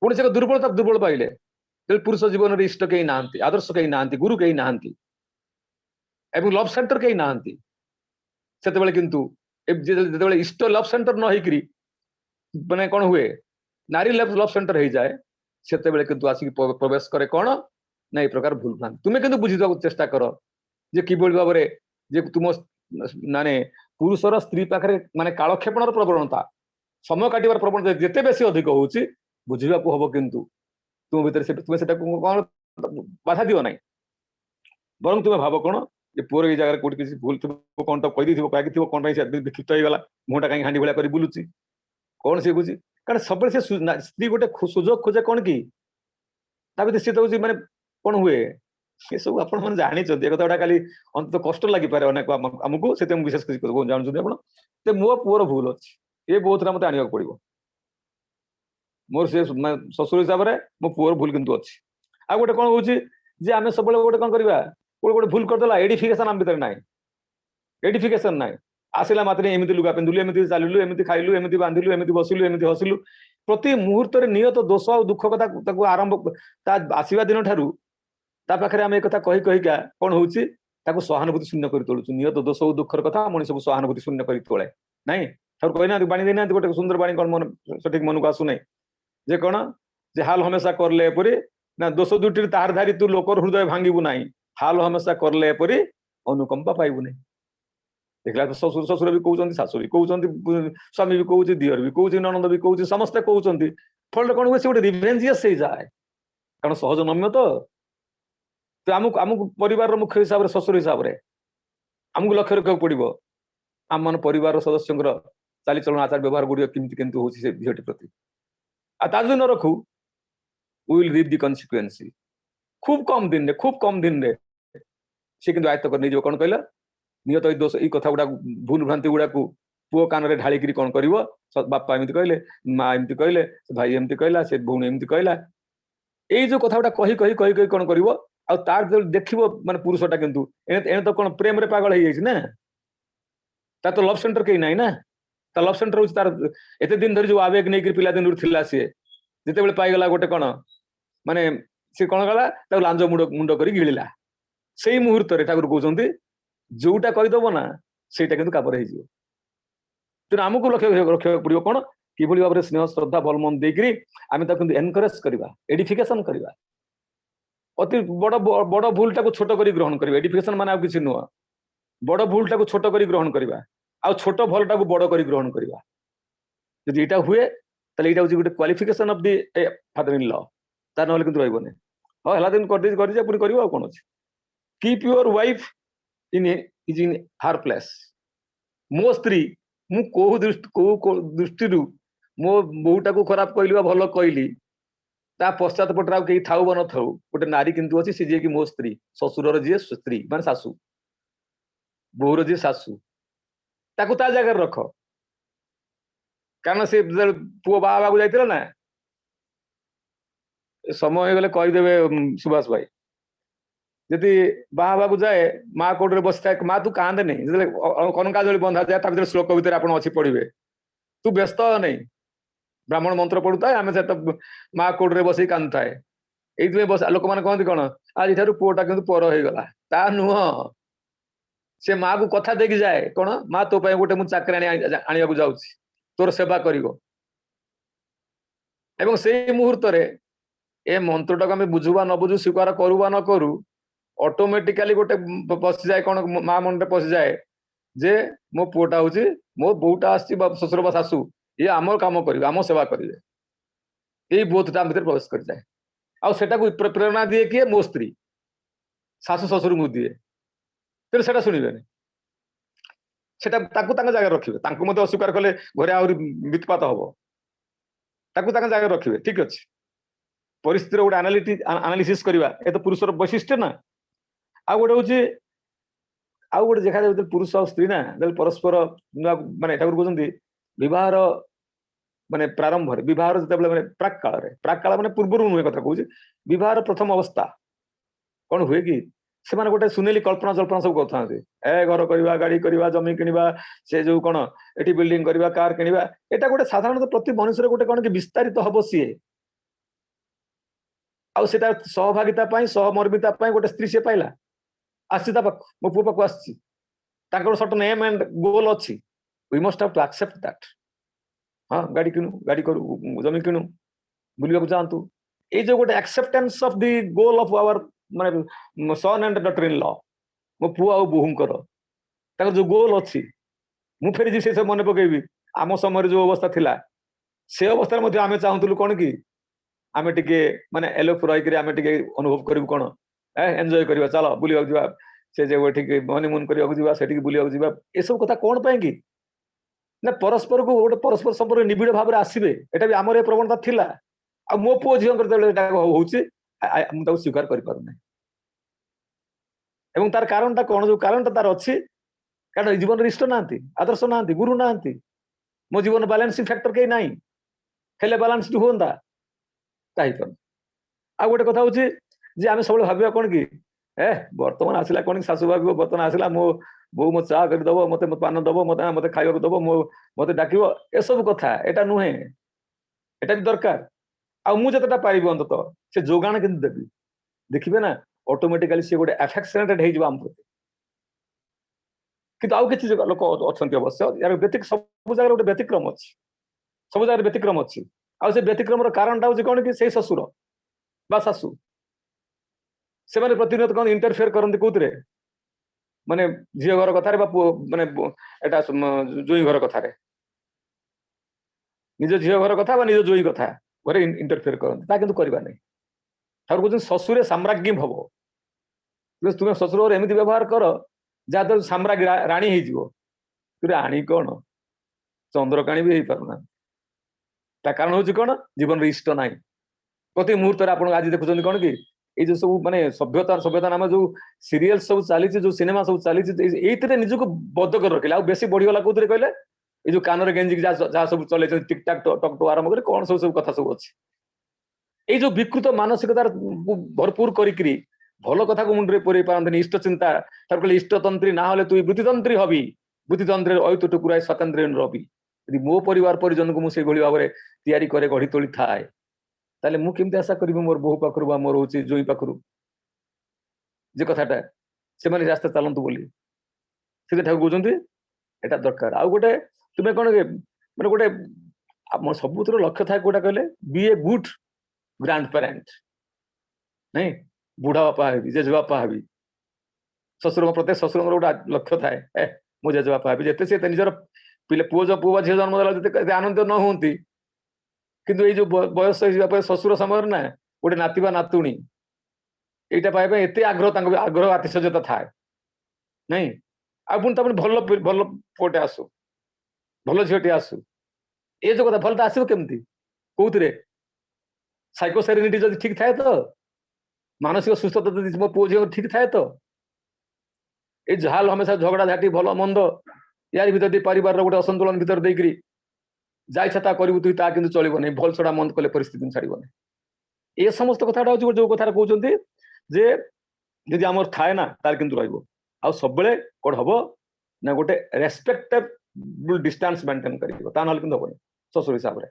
पुणी से दुर्बलता दुर्बल पाइले पुरुष जीवन में इष्ट कहीं ना आदर्श कहीं ना गुरु कहीं ना लव सेंटर कहीं ना से किंतु जो इष्ट लव सेंटर न होकरी मैंने कौन हुए नारी लव सेंटर हो जाए से किंतु आसिक प्रवेश करे कौन ना ये प्रकार भूल भ्रांति तुम्हें किंतु बुझी चेष्टा कर जे किभली भाव में तुम माने पुरुषर स्त्री पाखे माने कालक्षेपण प्रवणता समय काटार प्रवणता जिते बेसी अधिक हो बुझा हम किंतु तुम भीतर तुम्हें से कौन बाधा दिव ना बर तुम्हें भाव कौन ये पुअर ये जगह कौट किसी भूल थो कौन तो कही थी कौन विक्षिप्त होगा मुहटा कहीं हांडी भाया बुलूची कौन सी बुझी कारण सब स्त्री गोटे सुजोग खोजे कौन कि भर सी तो माने कौन हुए ये सब आपण मन जानि छथि एकता उडा खाली अंत कष्ट लागि पारे अनेक हमकु सेते विशेष कर जानु छथि आपण ते मो पुअर भूल अछि ए बहुत रा मते आनिया पड़िबो मोर से ससुर हिसाब रे मो पुअर भूल किंतु अछि आ गोटे कोन होछि जे आमे सबले गोटे कोन करबा गोटे भूल कर देला एडिफिकेशन हम भीतर नाही एडिफिकेशन नाही आसिला मात्र एमिति लुगा पिंदुलु एमिति चालिलु एमिति खाइलु एमिति बांधिलु एमिति बसिलु एमिति हसिलु प्रति मुहूर्त रे नियत दोष और दुख कथा ताको आरंभ ता आसीबा दिन ठारू ता पाखरे हम एक कथा कहि कहि का कोन होउछि ताको सहानुभूति शून्य करि तोलुछु नियत दोष और दुखर कथा मनुष्य को सहानुभूति शून्य करि तोळे नाही ठाकुर कहना बाणी देना गोटे सुंदर बाणी कोन मन सठिक मन को आसु नाही जे कोन जे हाल हमेशा करले परि ना दोष दुटी तार धारी तू लोकर हृदय भांगिबु नाही हाल हमेशा करले परि अनुकंपा पाइबु नाही देखला तो ससुर ससुर भी कहउचंती सासु भी कहउचंती स्वामी भी कहउची दियर भी कहउची ननंद भी कहउची समस्त कहउचंती फल कोन होय से गोटे रिवेंजियस से जाय कारण सहज नम्य तो आमको परिवार रो मुख्य हिसाब रे ससुर हिसाब रे आमको लक्ष्य रखक पड़िबो आम मन परिवार सदस्यंकर चाली चलन आचार व्यवहार गुडियो किंतु किंतु होची से झियटी प्रति आ ताजु न रखू we will reap the consequence खूब कम दिन रे से किंतु आयत्त कर निजो कोन कहला नियत दोष ई कथा गुडा भूल भ्रांति गुडा को पुओ कान रे ढाली करी कोन करिवो बापा एमिति कहले मां एमिति कहले भाई एमिति कहला से भौण एमिति कहला एई जो कथा गुडा कहि कोन करिवो आ तार जो देखिवो माने पुरुषटा किंतु एने तो कोन प्रेम रे पागल हे ना ता तो लव सेंटर कहीं ना ता लव सेंटर होची तार एते दिन धरि जो आवेग नै पिला दिन थिला से जेते बेले पाई गला गोटे कोन माने से कोन गला ता लांज मुंडो करी गिळिला सेही मुहूर्त रे ठाकुर कहउचंती जोटा कहि दबो ना सेटा किंतु काबर हे जिवो तो हमको लक्ष्य रखिया पड़िबो कोन किभली भाबरे स्नेह श्रद्धा बल मन देकरी आमे ता किंतु एनकरेज करबा एडिफिकेशन करबा अति बड़ भूल टाको छोट करी ग्रहण करबा एडिफिकेशन माने आ किछि नुवा बड़ भूल टाको छोट करी ग्रहण करबा आ छोट भल टाको बड़ करी ग्रहण करबा यदि एटा हुए तले एटा होची गुटे qualification of the father in law ता नहले किंतु रहबो नै हो हला दिन कर जे पुनी करबो आ कोन अछि keep your wife in is in her place मो स्त्री मु को दृष्टि रु मो बहुटा को खराब कहली भल कहली ता पश्चात पटरा कहीं थाउ बन थाउ गोटे नारी किंतु अछि से जे कि मो स्त्री ससुरर जे स्त्री माने सासू बोहर जे सासू ताकू ता जगह रख कारण से पुओ बाबा को जाइतिला ना समय गले कहि देबे सुभाष भाई यदि बाबा को जाए माँ कोर्ट रे बसता है माँ तू कांदे नहीं कनका जली बंधा जाए ता भीतर श्लोक भीतर आपण अछि पढ़िबे तू व्यस्त नहीं ब्राह्मण मंत्र पढ़ुता है आमे से माँ कोर्ट रे बसई कांदता है एइतमे बस लोक माने कहंती कोन आज इठारु पुओटा किंतु पर होई गला ता नुह से माँ को कथा देखि जाए कोन माँ तो पय गोटे मु चाकरी आनिया को जाउछि तोर सेवा करिवो एवं सेही मुहूर्त रे ए मंत्रटा आमे बुझुबा न बुझु स्वीकार करूबा न करू ऑटोमेटिकली गोटे पसि जाए कोन माँ मन रे पसि जाए जे मो पुओटा होछि मो बहुटा आछि ससुर बा सासू ये आमर काम करिवे आम सेवा करिवे एई बोधटा भीतर प्रवेश कर जाए आ सेटा को प्रेरणा दिए किए मो स्त्री सासू ससुर मु दिए फिर सेटा सुनिबेनी सेटा ताकू तांगा जगह रखिबे तांकू मते अस्वीकार कले घरे आउरी वित्पात हबो ताकू तांगा जगह रखिबे ठीक अछि परिस्थिति रो एनालिसिस करबा ए तो पुरुषर वैशिष्ट्य ना आ गोटे होची आ गोटे देखा जाय पुरुष और स्त्री ना परस्पर माने ठाकुर कहउछंती विवाहर माने प्रारंभ रे विवाहर जते माने प्राक काल माने पूर्व नुहे कथा कहउछि विवाहर प्रथम अवस्था कोन हुए कि से माने गोटे सुनेली कल्पना जल्पना सब करथा ए घर करबा गाड़ी करबा जमी किनिबा से जो कोन एठी बिल्डिंग करबा कार किनिबा एटा गोटे साधारणतः प्रति मनुष्य रे गोटे कोन कि विस्तारित हबो सिए आ सेटा सहभागिता पई सहमर्मिता पई गोटे स्त्री से पाइला आसीता मो पुओ पाक आसी ताकर सर्टेन एम एंड गोल अछि we must have to accept that हाँ गाड़ी किनु गाड़ी करू जमी किनु बुलिया को जानतु ए जो गोटे acceptance of the goal of our माने son and daughter in law मो पुओ आ बोहुंकर ताकर जो गोल अछि मु फेरि जे से मन पकेबी आम समय जो अवस्था थिला से अवस्था मध्ये आमे चाहंतुलु कोन कि आमे टिके माने एलोफ रही करी आमे टिके अनुभव करिबु कोन एंजॉय करिबा चलो बुलिया जिबा से जे ठीक हनीमून करिबा जिबा सेठी बुलिया जिबा ए सब कथा कोन पय कि ना परस्पर को गोटे परस्पर संपर्क निबिड़ भाव में आसबे एटा भी आमर प्रवणता थिला आ मो पुओ झियो करते एटा होउछि मु ताको स्वीकार करि पारु नै एवं तार कारणटा कौन जो कारणटा तार अच्छी कारण जीवन इष्ट ना आदर्श ना गुरु ना मो जीवन बैलेंसिंग फैक्टर कहीं ना हेले बैलेंस हुआ कहीं आ गोटे कथा हूँ जे आम सब भाव कौन कि ए बर्तमान आसला कौन शाशु भाव बर्तमान आसला मो बो मो चा करदब मत पान दब मत मत खाइबा दब मो मत डाक एसबू कथा एटा नुहे एटा भी दरकार आतेटा पारि अंत से जोगाण के देवी देखिए ना ऑटोमेटिकली सी गोटे एफेक्शनेटेड हो आम प्रति किंतु आउ किसी लोक अच्छा अवश्य यार सब जगह गोटे व्यतिक्रम अच्छी सब जगह व्यतिक्रम अच्छी आ व्यतिक्रम कारण हूँ कौन कि से शशुर बा शाशु से प्रतिनियत कौन इंटरफेयर करते कौन माने झी घर कथार माने एटा जोई घर कथार निज झी घर कथा निज जोई कथा घरे इंटरफेयर करते किंतु करवा नहीं ठाकुर कहते शशुरे साम्राज्ञी भव तुम्हें शशुर एमती व्यवहार कर जहाद्वारा साम्राज्ञी राणी हो राणी कौन चंद्रकाणी भी पारना कारण हूँ कौन जीवन इष्ट ना प्रति मुहूर्त आप आज देखुं कौन कि ये जो सब माने सभ्यता सभ्यता नाम जो सीरियल सब चली जो सिनेमा सब चली ये निजक बद्ध कर रखिले बेसी बढ़ीगला कौन कहले ये जो कान गेंजिक जहाँ सब चले टिक टाक टक टू आरंभ कर कौन सब सब कथा सब अच्छी ये जो विकृत मानसिकतार भरपूर करी भल कथा को मुंडे पुरे पारती इष्ट चिंता कहले इष्टतंत्री ना हेल्ले तु बुद्धितंत्री हबी बुद्धितंत्र अयुत टुकुराए स्वातंत्र रवि यदि मो परिवार परिजन को मुझे भाव में तैयारी करे गढ़ी तोली थाए ताले मु केमती आशा करी मोर बहु पाखरु बा मोर होची जोई पाखरु जे कथाटा से माने रास्ता चलंतु बोली से ठाकुर कहउछंती एटा दरकार आ गोटे तुमे कोन माने गोटे हम सबुतर लक्ष्य थाए कोटा कहले be a good grandparent नहीं बुढ़ा बापा हेबी जेजे बापा हेबी ससुर प्रत्येक ससुर गोटे लक्ष्य थाए ए मो जेजे बापा हेबी जेते से निजर पिले पुओ जो पुआ झियो जन्म देला जेते आनंद न होंती किंतु ये जो बयस शशुर समय ना गोटे नातिबा नातुणी यहाँ पाइबा एत आग्रह आग्रह आतिशयता थाए नहीं पुणी भल भल पुटे आसु भल झीटे आसु ये जो कथा भलटा आसो केमती कौन साइकोसेरेनिटी जब ठीक थाए तो मानसिक सुस्थता मो पुओ झी ठीक थाए तो ये झाल हमेशा झगड़ा झाटी भल मंद यार भर परिवार गोटे असंतुलन भर देकरी जा इच्छा करू तु कि चलो नहीं भल छड़ा मंद कले परिस्थिति छाड़ब नहीं ये समस्त कथाटा हूँ जो कथा कहते जे यदि आम थाए ना तार किंतु रहा सब कौन हम ना गोटे रेस्पेक्टेबल डिस्टेंस मेंटेन कर हम शशुर हिसाब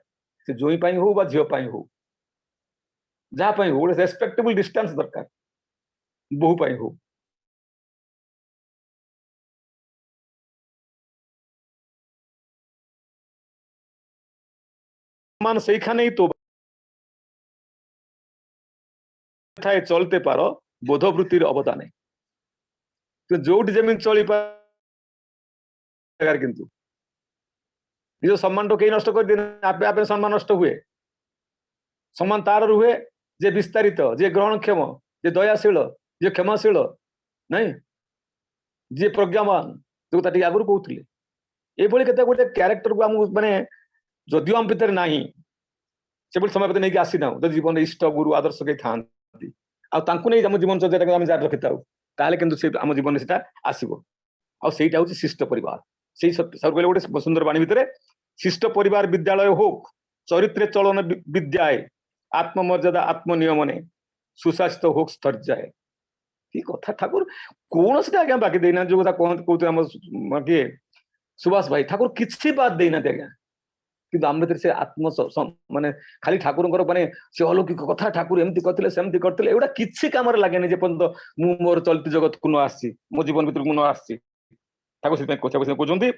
से जोई हो झीपाई हो जहाँ हो गोटे रेस्पेक्टेबल डिस्टेंस दरकार बहु हो मान से खाने तो थाए चलते पार बोधवृत्तिर अवदान तो जो जमीन चली पार किंतु निज सम्मान तो कहीं नष्ट कर दिए आपे आपे सम्मान नष्ट हुए सम्मान तार रुहे जे विस्तारित जे ग्रहणक्षम जे दयाशील जे क्षमाशील नहीं जे प्रज्ञावान जो आगुरी कहते ये गोटे क्यारेक्टर को आम माने जदिव आम भितर ना से समय नहीं आसी ना तो जीवन इष्ट गुरु आदर्श कई था आम जीवन चर्चा जारी रखी था आम जीवन से आसो आईटा हूँ शिष्ट परिवार से सब गोटे सुंदर बाणी भितर शिष्ट परिवार विद्यालय हो चरित्रे चलन विद्याए आत्ममर्यादा आत्मनियमने सुशासित हो स्थर्जाए ये कथा ठाकुर कौन से आज्ञा बाकी देना जो कथा कहते किए सुभाष भाई ठाकुर किसी बात देना आज्ञा कि आम भर से आत्म माने खाली ठाकुर माने से अलौकिक कथा ठाकुर एमती करते सेमती करते एगुड़ा किसी काम लगे जे पर्यंत मु मोर चलती जगत को न आसी मो जीवन भर को न आसी ठाकुर से कहते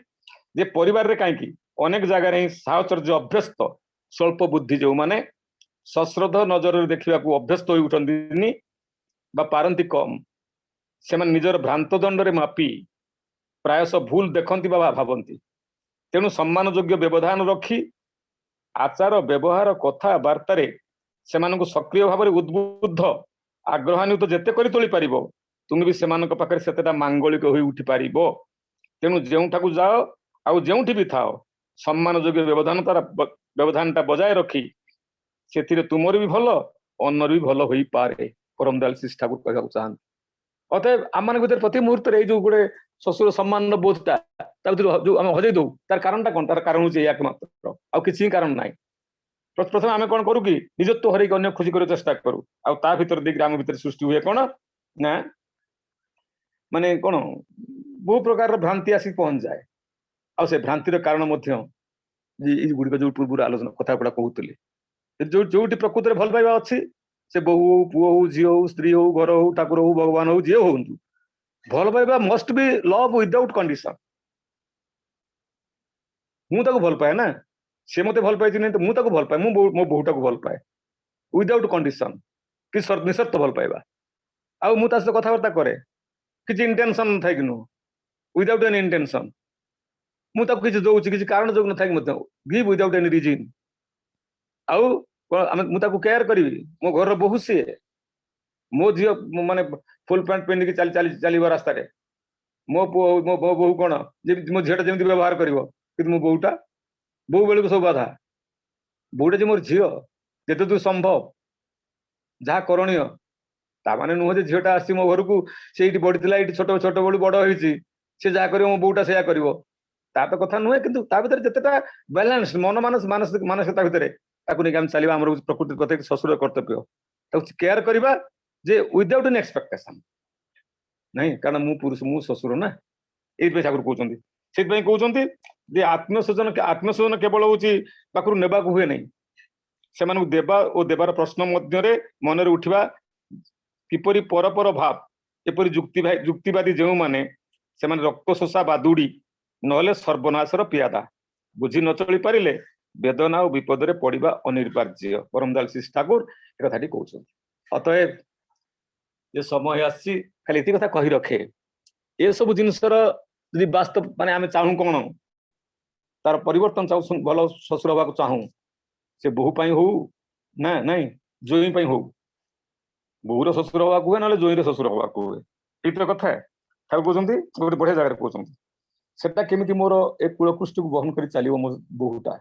जे परिवार कहीं अनेक जगार ही साहचर्य अभ्यस्त स्वल्प बुद्धि जो माने सश्रद्ध नजर देखा अभ्यस्त हो उठती पारती कम से निजर भ्रांत दंड मापी प्रायश भूल देखती भावती तेणु सम्मान योग्य व्यवधान रखी आचार व्यवहार कथा बार्तार से सक्रिय भाव में उद्बुद्ध आग्रहान्वित जेते कर तोली पार तुम भी से सेतेटा मांगलिक हो उठी पार तेणु जोठा जाओ आउ जो भी थाओ सम्मान योग्य व्यवधानटा बजाय रखी से तुमर भी भल अन्नर भी भल हो पारे परम दयाल श्री ठाकुर कहना चाहते अतएव आम भर प्रति मुहूर्त जो गोटे शशुर सम्मान बोधटा जो आम हजई दौ तार कारण कौन तार कारण हूँ एकमात्र आउ कि कारण ना प्रथम आम कौन करू कि निजत्व हर अन्य खुशी कर चेष्टा करूँ आ भर देखिए आम भर सृष्टि हुए कौन ना माने कौन बहु प्रकार भ्रांति आसिक पहुंच जाए आ से भ्रांतिर कारण गुड़िक जो पूर्व आलोचना कथा गुड़ा कहते जो जो प्रकृत में भल पाइबा अच्छी से बहु हो पुओ हो झी हो स्त्री हो घर हो ठाकुर हो भगवान हो जी हो भल पाइबा must be love without condition मुझे भल पाए ना सी मत भल पाई नहीं तो मुझे भल पाए मो बोहूटा को भल पाए विदाउट कंडीशन कि निसर्त भल पाइबा आ मुझे सहित कथबार्ता करे किसी इंटेंशन न था कि नुह विदाउट एनी इंटेंशन मुझे किसी दौर किसी कारण जो न था गिव विदाउट एनी रिजन आउ मुझे केयर करी मो घर बहु सी मो झी माने फुल पैंट पिंधिक चल रास्ता मो मो बहु कौन मो झीटा जमी व्यवहार कर मो बोटा बहु बेलू सब बाधा बोटा जी मोर झील जिते दूर संभव जहाँ करणीय ताने नुह जे झीटा आसी मो घर को से बढ़ी छोट छोट बड़ू बड़ होती सी जहाँ कर मो बोटा से तो कथा नुहे कि जितेटा बैलेंस मन मानस मानसिकता भितर चलवा आम प्रकृति प्रत्येक शशुर कर्तव्य केयर करवा जे विदाउट एनी एक्सपेक्टेशन नहीं कारण मु पुरुष मु शशुर ना ये ठाकुर कहते से कहते आत्मस्वजन केवल हूँ नेबा हुए नहीं से देवा और देवार प्रश्न मध्य मन उठा किपरि परपर भाव एपरी जुक्तिवादी जो माने से रक्त शोषा बादुड़ी नहले सर्वनाशर पियादा बुझी न चली पारे वेदना और विपद में पड़ा अनिर्बार्य परमदयाल श्री ठाकुर एक कथाटी कहते अतएव ये समय आसी खाली ये कथा कही रखे ये सब जिनसर यदि वास्तव माने आम चाहूँ कौन तार परिवर्तन चाहूँ भल शशुर हवा चाहूँ से बहु हो ना नहीं जोई हो बहुर शशुर हवा हुए ना जोईर शशुर हवा हुए ये कथा कहते गोटे बढ़िया जगह कहते सेटा केमिति मोर एक कुलकृष्टि को बहन कर चलो मो बहुटा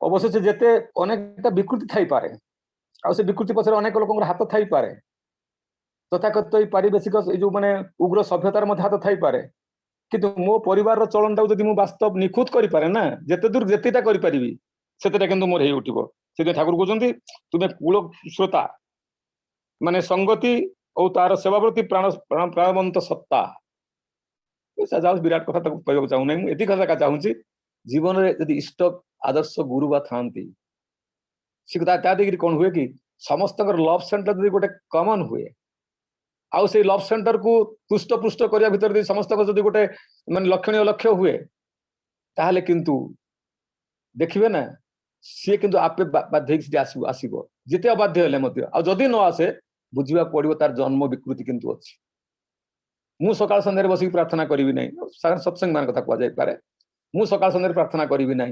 अवश्य से जेते अनेकटा विकृति थाई पारे आ से विकृति पछरे अनेक लोक हाथ थाई पारे तथाकथित पारिवेशिक जो माने उग्र सभ्यतार मध्य हाथ थाई पारे किंतु मो परिवार चलन टाइम जब वास्तव निखुत करि पारे ना जेते दूर जेतेटा करि परिबी सेतेटा किंतु मोर हे उठिबो से ठाकुर कहते तुम्हें कूल श्रोता माने संगति और तार सेवाप्रति प्राण प्राणवंत सत्ता जाऊ विराट कथा कहना चाहूना ये कथा चाहूँगी जीवन में यदि इष्ट आदर्श गुरु बा था देखिए कौन हुए कि समस्त लव सेंटर गोटे कमन हुए आउ से लव सेंटर को पुष्ट पुष्ट करने भर समस्त गोटे मान लक्षणीय लक्ष्य हुए ताहले किंतु देखिए ना सी किंतु आपे बाध्य आसब जिते अबाध्य जदि न आसे बुझा पड़ो तार जन्म विकृति किंतु अच्छी मु सकाल संध्यारे बसिक प्रार्थना करी ना सत्संग मान कथा कहुए मु सकाल संध्यारे प्रार्थना करी ना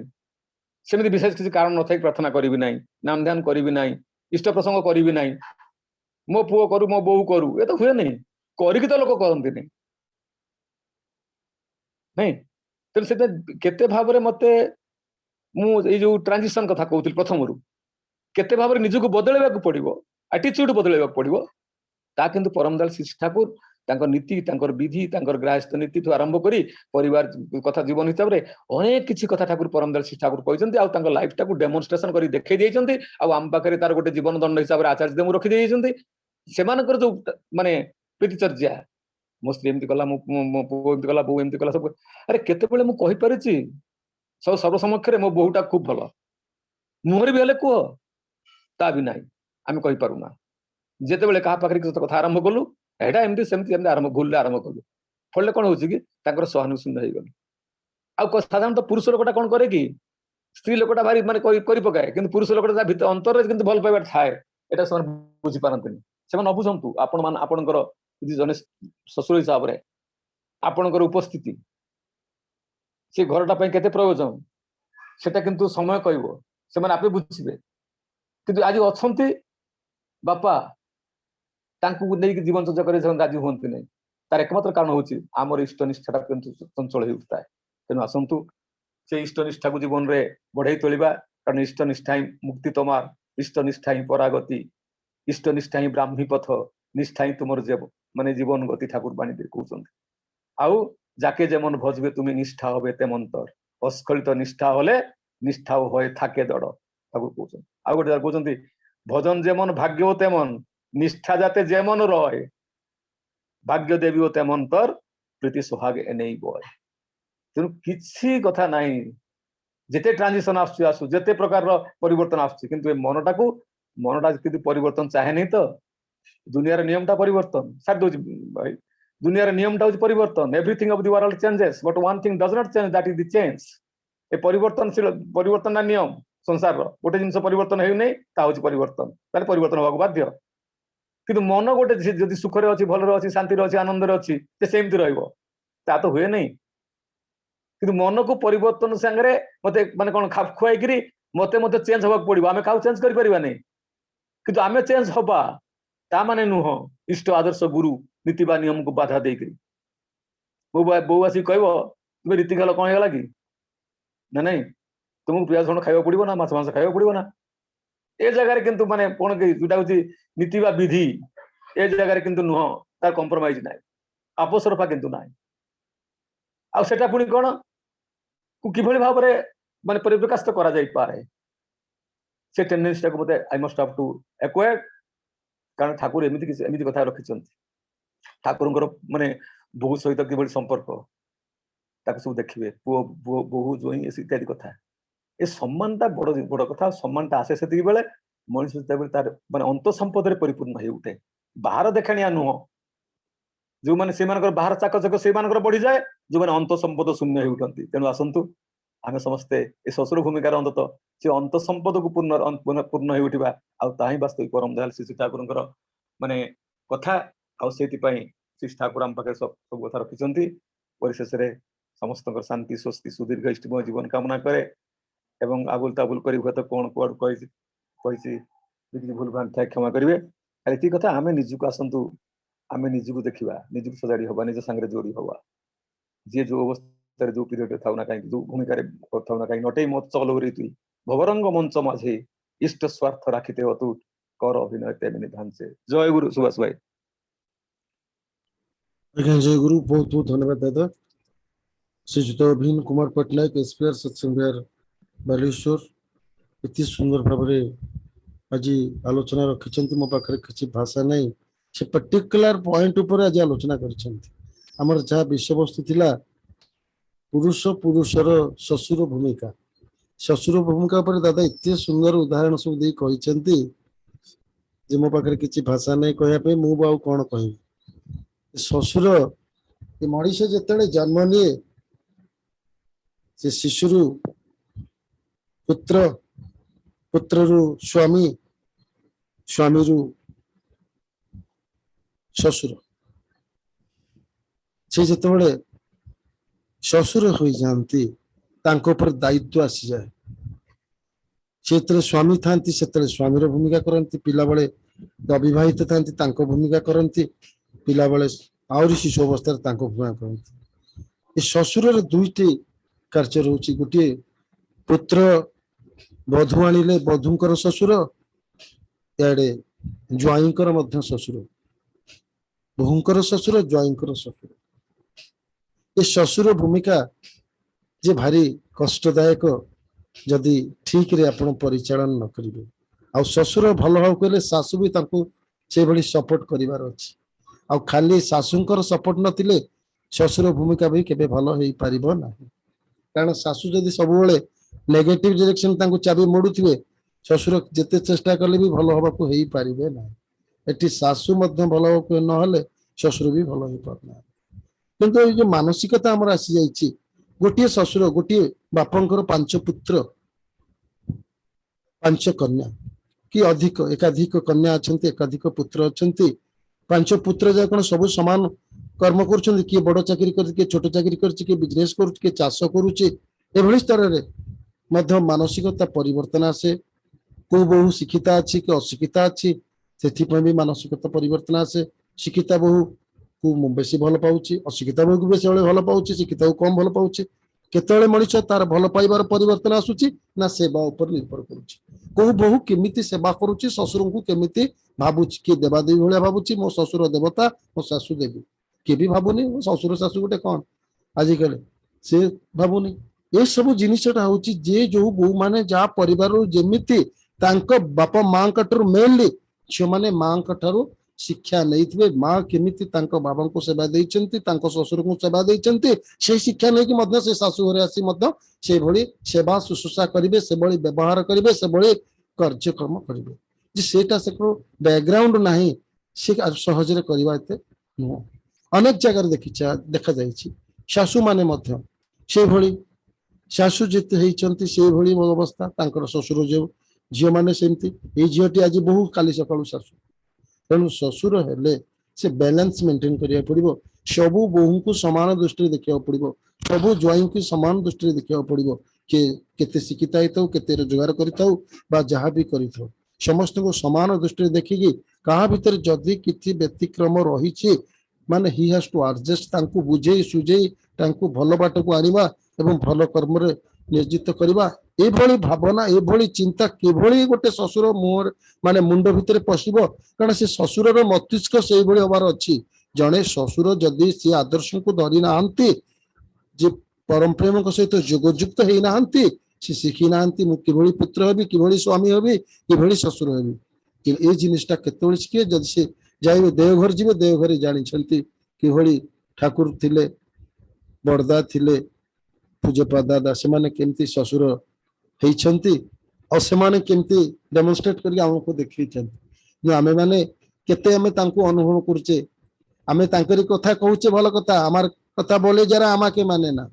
सेमती विशेष किसी कारण न था प्रार्थना करी ना नाम ध्यान करी ना इष्ट प्रसंग करी ना मो पुओ करू मो बोहू करू ये तो हुए नहीं करी तो लोक करती नहीं तेरे केते भाव मत मुझे जो ट्रांजिशन कथा कहती प्रथम रू केते भाव निजक बदलवा पड़ो एटीट्यूड बदलवा पड़ो ता किंतु परमदयाल श्री ठाकुर नीति विधि गृहस्थ नीति ठू आरंभ करी परिवार कथा जीवन हिसाब से अनेक किसी कथा ठाकुर परमदयाल श्री ठाकुर कहते लाइफ टाक डेमोन्स्ट्रेशन कर देखते आम पाखे तार गोटे जीवन दंड हिसाब से आचार्य देव रखी से जो माने प्रीतिचर्या मो स्त्री एमती कला मो पुओ एमती कला बो एमती कला सब अरे केतेबेले मु कहि परिछि सब सर्वसमक्ष मो बहुटा खूब भल मुहर भी हेले कह ता भी नाई आम कहि पारुना जेतेबेले कहा पाखरे कथा आरंभ कलु एटा एमती सेमती आरंभ भूल आरंभ कलु फल कौन होची कि सहानुभूति हो गल आ साधारणतः पुरुष लोकटा कौन करे कि स्त्री लोकटा भारी माने करि पकाए किंतु पुरुष लोकटा भितर अंतर किंतु भल पाइबा थाए एटा से बुझी पारंतनी से न बुझंतु आपण मान आपणकर जने ससुर हिसाब से आपणकर उपस्थिति से घरटा पई केते प्रयोजन सेटा किंतु समय कहबो से माने आपे बुझिबे किंतु आज अछंती बापा तांकु नहीं जीवन चर्चा करे राजी हुंती नहीं तार एकमात्र कारण होची आमर इष्ट निष्ठाटा किंतु चंचल हो उठता है तेणु आसंतु से इष्ट निष्ठा को जीवन रे बढ़ाई तोलिबा कारण इष्ट निष्ठा ही मुक्ति तमार इष्ट निष्ठा ही परागति इष्ट निष्ठा ही ब्राह्मी पथ निष्ठा ही तुमर মানে জীবন গতি ঠাকুর বাণীতে কହୁଛନ୍ତି ଆଉ যাকে যেমন ভজবে তুমি নিষ্ঠা হবে তেমন তর অস্খলিত নিষ্ঠা হলে নিষ্ঠা হয়ে থাকে দড় ঠাকুর কହୁଛନ୍ତି ଆଉ ଗୋଟେ ଜାଗାରେ କହୁଛନ୍ତି ভজন যেমন ভাগ্য তেমন নিষ্ঠা যাতে যেমন রয় ভাগ্য দেবীও তেমন তর প্রীতি সোহাগ এনেই বয় ତେଣୁ କିଛି କଥା ନାହିଁ ଯେତେ ଟ୍ରାନଜିସନ ଆସୁଛି ଆସୁ ଯେତେ ପ୍ରକାରର ପରିବର୍ତ୍ତନ ଆସୁଛି କିନ୍ତୁ ଏ ମନଟା କିନ୍ତୁ ପରିବର୍ତ୍ତନ ଚାହେଁନି ତ ଦୁନିଆର ନିୟମଟା ପରିବର୍ତ୍ତନ ସାରି ଦଉଛି ଭାଇ ଦୁନିଆର ନିୟମଟା ହଉଛି ପରିବର୍ତ୍ତନ everything of the world changes but one thing does not change that is the change ଏ ପରିବର୍ତ୍ତନଶୀଳ ପରିବର୍ତ୍ତନର ନିୟମ ସଂସାରର ଗୋଟେ ଜିନିଷ ପରିବର୍ତ୍ତନ ହେଉନି ତା ହଉଛି ପରିବର୍ତ୍ତନ ତାହେଲେ ପରିବର୍ତ୍ତନ ହବାକୁ ବାଧ୍ୟ କିନ୍ତୁ ମନ ଗୋଟେ ଯଦି ସୁଖରେ ଅଛି ଭଲରେ ଅଛି ଶାନ୍ତିରେ ଅଛି ଆନନ୍ଦରେ ଅଛି ସେ ସେମିତି ରହିବ ତା ତ ହୁଏ ନାହିଁ କିନ୍ତୁ ମନକୁ ପରିବର୍ତ୍ତନ ସାଙ୍ଗରେ ମତେ ମାନେ କଣ ଖାପ ଖୁଆଇକିରି ମତେ ଚେଞ୍ଜ ହବାକୁ ପଡିବ ଆମେ କାହାକୁ ଚେଞ୍ଜ କରିପାରିବା ନାହିଁ କିନ୍ତୁ ଆମେ ଚେଞ୍ଜ ହବା ତା ମାନେ ନୁହଁ ଇଷ୍ଟ ଆଦର୍ଶ ଗୁରୁ ନୀତି ବା ନିୟମକୁ ବାଧା ଦେଇକିରି ବୋଉ ଆସିକି କହିବ ତୁମେ ରୀତି ଖେଳ କଣ ହେଇଗଲା କି ନା ନାଇଁ ତୁମକୁ ପିଆଜ ରସୁଣ ଖାଇବାକୁ ପଡିବ ନା ମାଛ ମାଂସ ଖାଇବାକୁ ପଡିବ ନା ଏ ଜାଗାରେ କିନ୍ତୁ ମାନେ କଣ କି ଯୋଉଟା ହଉଛି ନୀତି ବା ବିଧି ଏ ଜାଗାରେ କିନ୍ତୁ ନୁହଁ ତାର କମ୍ପ୍ରମାଇଜ ନାହିଁ ଆପୋସରଫା କିନ୍ତୁ ନାହିଁ ଆଉ ସେଟା ପୁଣି କଣ କିଭଳି ଭାବରେ ମାନେ ପରିପ୍ରକାଶିତ କରାଯାଇପାରେ ସେ ଟେଣ୍ଡେନ୍ସିଟାକୁ ମତେ ଆଇ ମଷ୍ଟ ହାଭ୍ ଟୁ ଆକ୍ୱାୟାର୍ଡ କାରଣ ଠାକୁର ଏମିତି କଥା ରଖିଛନ୍ତି ଠାକୁରଙ୍କର ମାନେ ବୋହୂ ସହିତ କିଭଳି ସମ୍ପର୍କ ତାକୁ ସବୁ ଦେଖିବେ ପୁଅ ବୋହୂ ଜୋଇଁ ଇତ୍ୟାଦି କଥା ଏ ସମ୍ମାନଟା ବଡ କଥା ସମ୍ମାନଟା ଆସେ ସେତିକି ବେଳେ ମଣିଷ ଯେତେବେଳେ ତାର ମାନେ ଅନ୍ତ ସମ୍ପଦରେ ପରିପୂର୍ଣ୍ଣ ହେଇ ଉଠେ ବାହାର ଦେଖାଣିଆ ନୁହଁ ଯୋଉମାନେ ସେମାନଙ୍କର ବାହାର ଚାକଚକ ସେଇମାନଙ୍କର ବଢିଯାଏ ଯୋଉମାନେ ଅନ୍ତ ସମ୍ପଦ ଶୂନ୍ୟ ହେଇ ଉଠନ୍ତି ତେଣୁ ଆସନ୍ତୁ ଆମେ ସମସ୍ତେ ଏ ଶ୍ୱଶୁର ଭୂମିକାର ଅନ୍ତତଃ ସେ ଅନ୍ତ ସମ୍ପଦକୁ ପୂର୍ଣ୍ଣ ହେଇ ଉଠିବା ଆଉ ତାହା ହିଁ ବାସ୍ତବିକ ପରମ ଦୟାଲ ଶ୍ରୀ ଠାକୁରଙ୍କର ମାନେ କଥା ଆଉ ସେଇଥିପାଇଁ ଶ୍ରୀ ଠାକୁର ଆମ ପାଖରେ ସବୁ କଥା ରଖିଛନ୍ତି ପରିଶେଷରେ ସମସ୍ତଙ୍କର ଶାନ୍ତି ସ୍ୱସ୍ତି ସୁଦୀର୍ଘ ଇଷ୍ଟମୟ ଜୀବନ କାମନା କରେ ଏବଂ ଆବୁଲ ତାବୁଲ କରି ହୁଏତ କଣ କୁଆଡୁ କହିଛି ଯଦି ଭୁଲ ଭ୍ରାନ୍ତି ଥାଏ କ୍ଷମା କରିବେ ଏତିକି କଥା ଆମେ ନିଜକୁ ଆସନ୍ତୁ ଆମେ ନିଜକୁ ଦେଖିବା ନିଜକୁ ସଜାଡି ହବା ନିଜ ସାଙ୍ଗରେ ଯୋଡି ହବା ଯିଏ ଯୋଉ ଅବସ୍ଥାରେ ଯୋଉ ପିରିୟଡରେ ଥାଉ ନା କାହିଁକି ଯୋଉ ଭୂମିକାରେ ଥାଉ ନା କାହିଁକି ନଟେଇ ମତ ଚଲବରି ତୁଇ ଭବରଙ୍ଗ ମଞ୍ଚ ମାঝে ଇଷ୍ଟ ସ୍ୱାର୍ଥ ରାଖିତେ ଅତୁଟ କର ଅଭିନୟ ତେମିନି ଧାଞ୍ଚେ ଜୟ ଗୁରୁ ସୁଭାଷ ଭାଇ ଆଜ୍ଞା ଜୟ ଗୁରୁ ବହୁତ ବହୁତ ଧନ୍ୟବାଦ ଦାଦା ଶ୍ରୀଯୁକ୍ତ ଅଭିନ କୁମାର ପଟ୍ଟନାୟକ ଏସପିଆର ସତ୍ସଙ୍ଗ ବିହାର ବାଲେଶ୍ୱର ଏତେ ସୁନ୍ଦର ଭାବରେ ଆଜି ଆଲୋଚନା ରଖିଛନ୍ତି ମୋ ପାଖରେ କିଛି ଭାଷା ନାହିଁ ସେ ପର୍ଟିକୁଲାର ପଏଣ୍ଟ ଉପରେ ଆଜି ଆଲୋଚନା କରିଛନ୍ତି ଆମର ଯାହା ବିଷୟବସ୍ତୁ ଥିଲା ପୁରୁଷର ଶ୍ୱଶୁର ଭୂମିକା ଉପରେ ଦାଦା ଏତେ ସୁନ୍ଦର ଉଦାହରଣ ସବୁ ଦେଇ କହିଛନ୍ତି ଯେ ମୋ ପାଖରେ କିଛି ଭାଷା ନାହିଁ କହିବା ପାଇଁ ମୁଁ ଆଉ କଣ କହିବି ଶ୍ୱଶୁର ଏ ମଣିଷ ଯେତେବେଳେ ଜନ୍ମ ନିଏ ସେ ଶିଶୁରୁ ପୁତ୍ରରୁ ସ୍ୱାମୀରୁ ଶ୍ୱଶୁର ସେ ଯେତେବେଳେ ଶ୍ୱଶୁର ହୋଇଯାଆନ୍ତି ତାଙ୍କ ଉପରେ ଦାୟିତ୍ୱ ଆସିଯାଏ ସେ ଯେତେବେଳେ ସ୍ୱାମୀ ଥାନ୍ତି ସେତେବେଳେ ସ୍ୱାମୀର ଭୂମିକା କରନ୍ତି ପିଲାବେଳେ ଅବିବାହିତ ଥାନ୍ତି ତାଙ୍କ ଭୂମିକା କରନ୍ତି ପିଲାବେଳେ ଆହୁରି ଶିଶୁ ଅବସ୍ଥାରେ ତାଙ୍କ ଭୂମିକା କରନ୍ତି ଏ ଶ୍ୱଶୁରର ଦୁଇଟି କାର୍ଯ୍ୟ ରହୁଛି ଗୋଟିଏ ପୁତ୍ର ବଧୂ ଆଣିଲେ ବଧୂଙ୍କର ଶ୍ୱଶୁର ଇଆଡେ ଜ୍ୱାଇଁଙ୍କର ମଧ୍ୟ ଶ୍ୱଶୁର ବୋହୂଙ୍କର ଶ୍ୱଶୁର ଜ୍ୱାଇଁଙ୍କର ଶ୍ୱଶୁର ଏ ଶ୍ୱଶୁର ଭୂମିକା ଯେ ଭାରି କଷ୍ଟଦାୟକ ଯଦି ଠିକରେ ଆପଣ ପରିଚାଳନା ନ କରିବେ ଆଉ ଶ୍ୱଶୁର ଭଲ ହବାକୁ ହେଲେ ଶାଶୁ ବି ତାଙ୍କୁ ସେଇଭଳି ସପୋର୍ଟ କରିବାର ଅଛି ଆଉ ଖାଲି ଶାଶୁଙ୍କର ସପୋର୍ଟ ନଥିଲେ ଶ୍ୱଶୁର ଭୂମିକା ବି କେବେ ଭଲ ହେଇପାରିବ ନାହିଁ କାରଣ ଶାଶୁ ଯଦି ସବୁବେଳେ ନେଗେଟିଭ ଡିରେକ୍ସନ ତାଙ୍କୁ ଚାବି ମୋଡୁଥିବେ ଶ୍ୱଶୁର ଯେତେ ଚେଷ୍ଟା କଲେ ବି ଭଲ ହବାକୁ ହେଇପାରିବେ ନାହିଁ ଏଠି ଶାଶୁ ମଧ୍ୟ ଭଲ ହବାକୁ ନହେଲେ ଶ୍ୱଶୁର ବି ଭଲ ହେଇପାରୁନାହାନ୍ତି କିନ୍ତୁ ଏଇ ଯୋଉ ମାନସିକତା ଆମର ଆସିଯାଇଛି ଗୋଟିଏ ଶ୍ୱଶୁର ଗୋଟିଏ ବାପଙ୍କର 5 ପୁତ୍ର 5 କନ୍ୟା କି ଅଧିକ ଏକାଧିକ କନ୍ୟା ଅଛନ୍ତି ଏକାଧିକ ପୁତ୍ର ଅଛନ୍ତି 5 ପୁତ୍ର ଯାକ କଣ ସବୁ ସମାନ କର୍ମ କରୁଛନ୍ତି କିଏ ବଡ ଚାକିରି କରୁଛି କିଏ ଛୋଟ ଚାକିରି କରୁଛି କିଏ ବିଜନେସ କରୁଛି କିଏ ଚାଷ କରୁଛି ଏଭଳି ସ୍ତରରେ ମଧ୍ୟ ମାନସିକତା ପରିବର୍ତ୍ତନ ଆସେ କୋଉ ବୋହୂ ଶିକ୍ଷିତା ଅଛି କି ଅଶିକ୍ଷିତା ଅଛି ସେଥିପାଇଁ ବି ମାନସିକତା ପରିବର୍ତ୍ତନ ଆସେ ଶିକ୍ଷିତା ବୋହୂ କୁ ବେଶୀ ଭଲ ପାଉଛି ଅଶିକ୍ଷିତା ବୋହୂକୁ ବେଶୀ ଭଲ ପାଉଛି ଶିକ୍ଷିତାକୁ କମ ଭଲ ପାଉଛି କେତେବେଳେ ମଣିଷ ତାର ଭଲ ପାଇବାର ପରିବର୍ତ୍ତନ ଆସୁଛି ନା ସେବା ଉପରେ ନିର୍ଭର କରୁଛି को बहु केमिति सेवा करुची ससुर को केमिति भावुची किए देवादेवी भाया भावुची मो ससुर देवता मो शाशु देवी किए भी भावुनी मो ससुर शाशु गोटे कौन आजिकल से भावुनी ये सब जिनटा हूँ जे जो बो मैंने जहाँ परिवार जमीती बापा माँ मेनली झील मैंने माँ शिक्षा नहीं माँ केमिति बाबा को सेवा देइचंती ससुर को सेवा देइचंती से शिक्षा नहीं कि से शाशु घरे आसी से भली सेवा शुश्रूषा करेंगे से भली व्यवहार करेंगे से भली कार्यक्रम करेंगे जे सेटा से बैकग्राउंड नहीं से सहजरे करवा एते नुह अनेक जगह देखा जाइछि शाशु माने मध्य से भली शाशु जिते होइचंती से भली अवस्था तांकर ससुर जो झील मैंने सेमती ए झीलटी आज बहु काली सकाळु शाशु तेणु ससुर हेले से बैलेंस मेंटेन करिया पड़िबो सबु बोहू को समान दृष्टि देखिया पड़िबो सबु ज्वाई को समान दृष्टि देखिया पड़िबो के केते शिक्षित हेतौ केते रोजगार करिथौ बा जहाँ भी करिथौ समस्त को समान दृष्टि देखिकी कहा भीतर जदि किछि व्यतिक्रम रहिछि माने ही हैज टू एडजस्ट तांको बुझे सुझे तांको भल बाट को आनिबा एवं भल कर्म रे निर्जित करवा एभली भावना एभली चिंता किभली गोटे ससुर मुहर माने मुंड भितर पशिबो कारण से ससुरर मस्तिष्क से भली हबार अछि जणे ससुर जदि से आदर्श को धरि नाहंती जे परम प्रेम सहित जोगयुक्त हेई नाहंती से शिखी नाहंती मु किभली पुत्र हेबी किभली स्वामी हेबी किभली ससुर हेबी कि ए जिनिसटा केतोळी शिखे जदि से जाइबे देवघर जिबे देवघर जानि छंती किभली ठाकुर थिले बड़दा थिले पूज्यपा दादा से माने केमती ससुर हेइछंती और से माने केमती डेमोन्स्ट्रेट करके हमको देखैछंती आमे माने केते आमे तांको अनुभव करछे आमे तांकरी कथा कहूचे भल कथा आमार कथा बोले जरा आमा के माने ना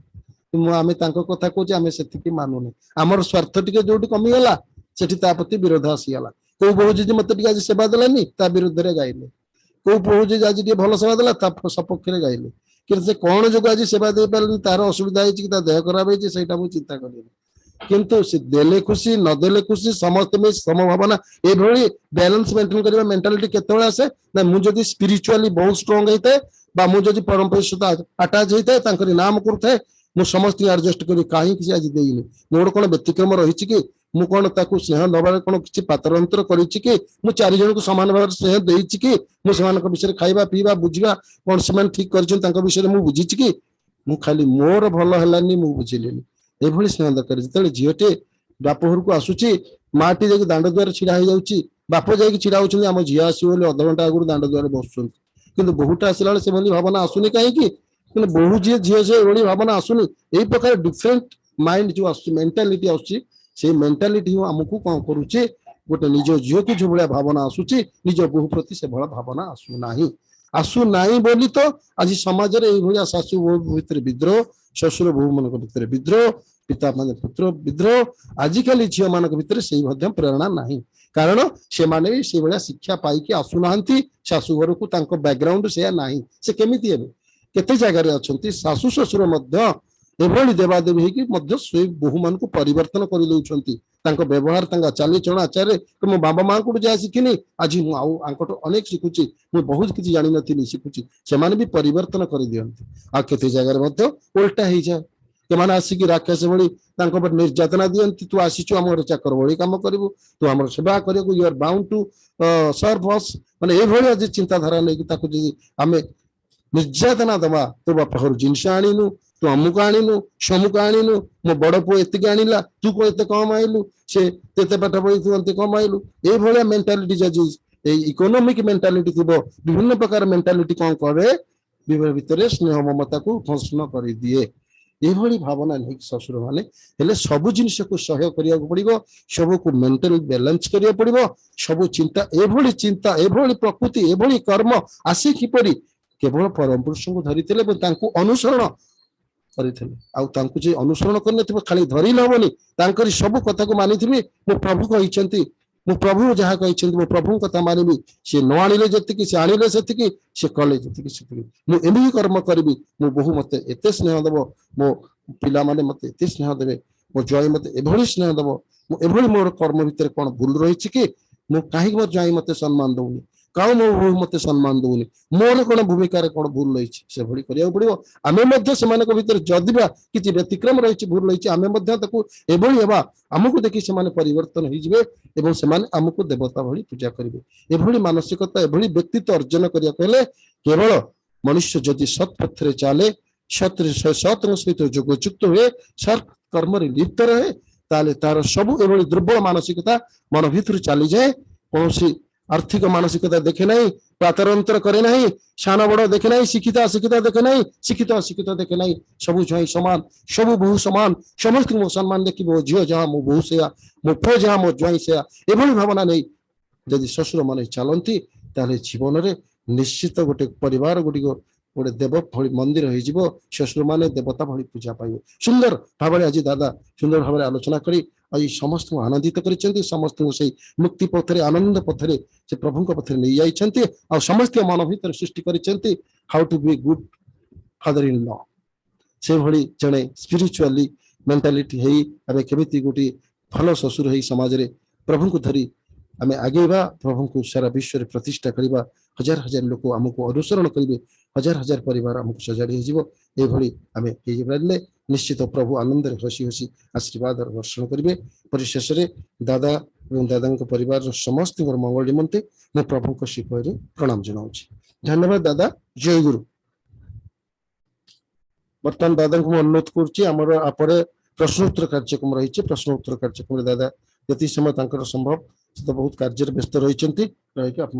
मु आमे तांको कथा कहूचे आमे सेतिकी मानुने आमर स्वार्थ टिके जोटी कमी गला सेठी ता प्रति विरोध आसी गला को बहु जी मते टिके आज सेवा देलानी ता विरुद्ध रे गाइले को बहु जी आज टिके भल सेवा देला ता सपक्ष रे गाइले कि कौन जो आज सेवा दे पारे तार असुविधा है देह खराब है चिंता कर किंतु से देले खुशी न देले खुशी समस्त में समभावना ये बैलेंस मेंटेन करबा मेंटालिटी केतବେଳେ आसे ना मु जदी स्पिरिचुअली बहुत स्ट्रांग हेते बा मु जदी परंपरा सहित अटैच हेते तांकरी नाम करथे मु समस्त एडजस्ट करी काहे कि आज देइनी मोर कोन व्यतिक्रम रहिछि कि मु कोन ताकू स्नेह दबार कोन किछि पातरंतर करिछि कि मु चारि जन को समान भाव स्नेह देइछि कि मु समान विषय खाइबा पीबा बुझिबा कोन समान ठीक करछन तांका विषय मु बुझिछि कि मु खाली मोर भल हलानी मु बुझिलेनी ए भली स्नेह दरकार जतले झियोटे बापहर को आसुची माटी जाके दांड द्वार छिड़ा हो जाउची बाप जाके छिड़ा होछन हम झिया आसी बोले आधा घंटा आगु दांड द्वार बसछन किंतु बहुटा आसला से भली भावना आसुनी काहे कि किंतु बहु झियो से भली भावना आसुनी एई प्रकार डिफरेंट माइंड जो आसुची मेंटालिटी आसुची से मेंटालिटी हमको कौन करुचे गोटे निज झील की जो भाया भावना आसूची निज बहु प्रति से भाया भावना आसू नाही बोली तो आज समाज रे शाशु बहु भितर विद्रोह शशुर बहु मान भितर विद्रोह पिता मान पुत्र विद्रोह आजिकल झील मान भितर से प्रेरणा नहीं कारण से माने से भाया शिक्षा पाई आसुना शाशु घर को बैकग्राउंड से नहीं से केमिति हेबे केते जगह अच्छा शाशु शशुर एभली देवादेवी होगी बहु मान को परिवर्तन कर दौरान व्यवहार चालीचरण आचार्य मो बाबा माँ को जहाँ शिखिनी आज मुझे अनेक शिखुची मुझे बहुत किसी जानी नी शिखुची से भी परिवर्तन कर दिखती आ केते जगह उल्टा हो जाए से आसिक राक्षस भली निर्यातना दिखती तू आसीचु आम चाकर भली कम करू तू आम सेवा कर you are bound to serve us माने ये चिंताधारा नहीं आम निर्यातना दबा तो बापा घर जिनस आणीनु तू अमुक आणीनु समुक आणीनु मो बड़ पु एतिक आनिला तू को एते कम आइलु से तेते पाठ पढ़ी तू एते कम आइलु ए भलिया मेंटालिटी जजी ए इकोनॉमिक मेंटालिटी थिबो विभिन्न प्रकार मेंटालिटी कोन करे विभिन्न भितरे स्नेह ममता को भस्म कर दिए ए भली भावना नहीं ससुर माने हेले सब जिनिस को सहयोग करिया पड़िबो सब को मेंटल बैलेंस करिया पड़िबो सब चिंता ए भली प्रकृति ए भली कर्म आसी किपरि केवल परम पुरुष को धरिथिले अनुसरण करते अनुसरण कर खाली धरी हबनी सब कथा को मानी मो प्रभु कहते मो प्रभु जहाँ कहते मो प्रभु कथा मानवी सी न आनिले जी से आनिले से कले जी मुझे कर्म करी मो बहु मत एत स्नेह दब मो पिला माने मत एत स्नेह देवे मो जय मत एभली स्नेह दब एभली मोर कर्म भितर कौन भूल रही कि मु कहीं मो जय मत सम्मान दौनी କାଉ ମୋ ବୋହୂ ମତେ ସମ୍ମାନ ଦଉନି, ମୋର କଣ ଭୂମିକାରେ କଣ ଭୁଲ ରହିଛି, ସେଭଳି କରିବାକୁ ପଡିବ। ଆମେ ମଧ୍ୟ ସେମାନଙ୍କ ଭିତରେ ଯଦି ବା କିଛି ବ୍ୟତିକ୍ରମ ରହିଛି, ଭୁଲ ରହିଛି, ଆମେ ମଧ୍ୟ ତାକୁ ଏଭଳି ହେବା, ଆମକୁ ଦେଖି ସେମାନେ ପରିବର୍ତ୍ତନ ହେଇଯିବେ ଏବଂ ସେମାନେ ଆମକୁ ଦେବତା ଭଳି ପୂଜା କରିବେ। ଏଭଳି ମାନସିକତା, ଏଭଳି ବ୍ୟକ୍ତିତ୍ୱ ଅର୍ଜନ କରିବାକୁ ହେଲେ କେବଳ ମନୁଷ୍ୟ ଯଦି ସତ୍ ପଥରେ ଚାଲେ, ସତର ସହିତ ଯୋଗଯୁକ୍ତ ହୁଏ, ସତ୍ କର୍ମରେ ଲିପ୍ତ ରହେ, ତାହେଲେ ତାର ସବୁ ଏଭଳି ଦୁର୍ବଳ ମାନସିକତା ମନ ଭିତରୁ ଚାଲିଯାଏ। କୌଣସି ଆର୍ଥିକ ମାନସିକତା ଦେଖେ ନାହିଁ, ପାତରଅନ୍ତର କରେ ନାହିଁ, ସାନ ବଡ ଦେଖେ ନାହିଁ, ଶିକ୍ଷିତ ଅଶିକ୍ଷିତ ଦେଖେ ନାହିଁ, ଶିକ୍ଷିତ ଅଶିକ୍ଷିତ ଦେଖେ ନାହିଁ, ସବୁ ଜ୍ୱାଇଁ ସମାନ, ସବୁ ବୋହୂ ସମାନ, ସମସ୍ତଙ୍କୁ ମୋ ସମ୍ମାନ ଦେଖିବ, ମୋ ଝିଅ ଯାହା ମୋ ବୋହୂ ସେୟା, ମୋ ପୁଅ ଯାହା ମୋ ଜ୍ୱାଇଁ ସେୟା, ଏଭଳି ଭାବନା ନେଇ ଯଦି ଶ୍ୱଶୁର ମାନେ ଚାଲନ୍ତି, ତାହେଲେ ଜୀବନରେ ନିଶ୍ଚିତ ଗୋଟେ ପରିବାର ଗୁଡ଼ିକ ଗୋଟେ ଦେବ ଭଳି ମନ୍ଦିର ହେଇଯିବ, ଶ୍ୱଶୁର ମାନେ ଦେବତା ଭଳି ପୂଜା ପାଇବେ। ସୁନ୍ଦର ଭାବରେ ଆଜି ଦାଦା ସୁନ୍ଦର ଭାବରେ ଆଲୋଚନା କରି ଆଜି ସମସ୍ତଙ୍କୁ ଆନନ୍ଦିତ କରିଛନ୍ତି, ସମସ୍ତଙ୍କୁ ସେଇ ମୁକ୍ତି ପଥରେ, ଆନନ୍ଦ ପଥରେ, ସେ ପ୍ରଭୁଙ୍କ ପଥରେ ନେଇ ଯାଇଛନ୍ତି। ଆଉ ସମସ୍ତ ମନ ଭିତରେ ସୃଷ୍ଟି କରିଛନ୍ତି how to B good father in ଲ। ସେଭଳି ଜଣେ ସ୍ପିରିଚୁଆଲି ମେଣ୍ଟାଲିଟି ହେଇ ଆମେ କେମିତି ଗୋଟିଏ ଭଲ ଶ୍ୱଶୁର ହେଇ ସମାଜରେ ପ୍ରଭୁଙ୍କୁ ଧରି ଆମେ ଆଗେଇବା, ପ୍ରଭୁଙ୍କୁ ସାରା ବିଶ୍ୱରେ ପ୍ରତିଷ୍ଠା କରିବା, ହଜାର ହଜାର ଲୋକ ଆମକୁ ଅନୁସରଣ କରିବେ, ହଜାର ହଜାର ପରିବାର ଆମକୁ ସଜାଡ଼ି ହେଇଯିବ। ଏଭଳି ଆମେ ହେଇପାରିଲେ ନିଶ୍ଚିତ ପ୍ରଭୁ ଆନନ୍ଦରେ ହସି ହସି ଆଶୀର୍ବାଦ ବର୍ଷଣ କରିବେ। ପରିଶେଷରେ ଦାଦା ଏବଂ ଦାଦାଙ୍କ ପରିବାରର ସମସ୍ତଙ୍କର ମଙ୍ଗଳ ନିମନ୍ତେ ମୁଁ ପ୍ରଭୁଙ୍କ ଶ୍ରୀପୟରେ ପ୍ରଣାମ ଜଣାଉଛି। ଧନ୍ୟବାଦ ଦାଦା, ଜୟ ଗୁରୁ। ବର୍ତ୍ତମାନ ଦାଦାଙ୍କୁ ମୁଁ ଅନୁରୋଧ କରୁଛି, ଆମର ଆପରେ ପ୍ରଶ୍ନ ଉତ୍ତର କାର୍ଯ୍ୟକ୍ରମ ରହିଛି, ପ୍ରଶ୍ନ ଉତ୍ତର କାର୍ଯ୍ୟକ୍ରମରେ ଦାଦା ଯେତିକି ସମୟ ତାଙ୍କର ସମ୍ଭବ, ସେ ତ ବହୁତ କାର୍ଯ୍ୟରେ ବ୍ୟସ୍ତ ରହିଛନ୍ତି, ରହିକି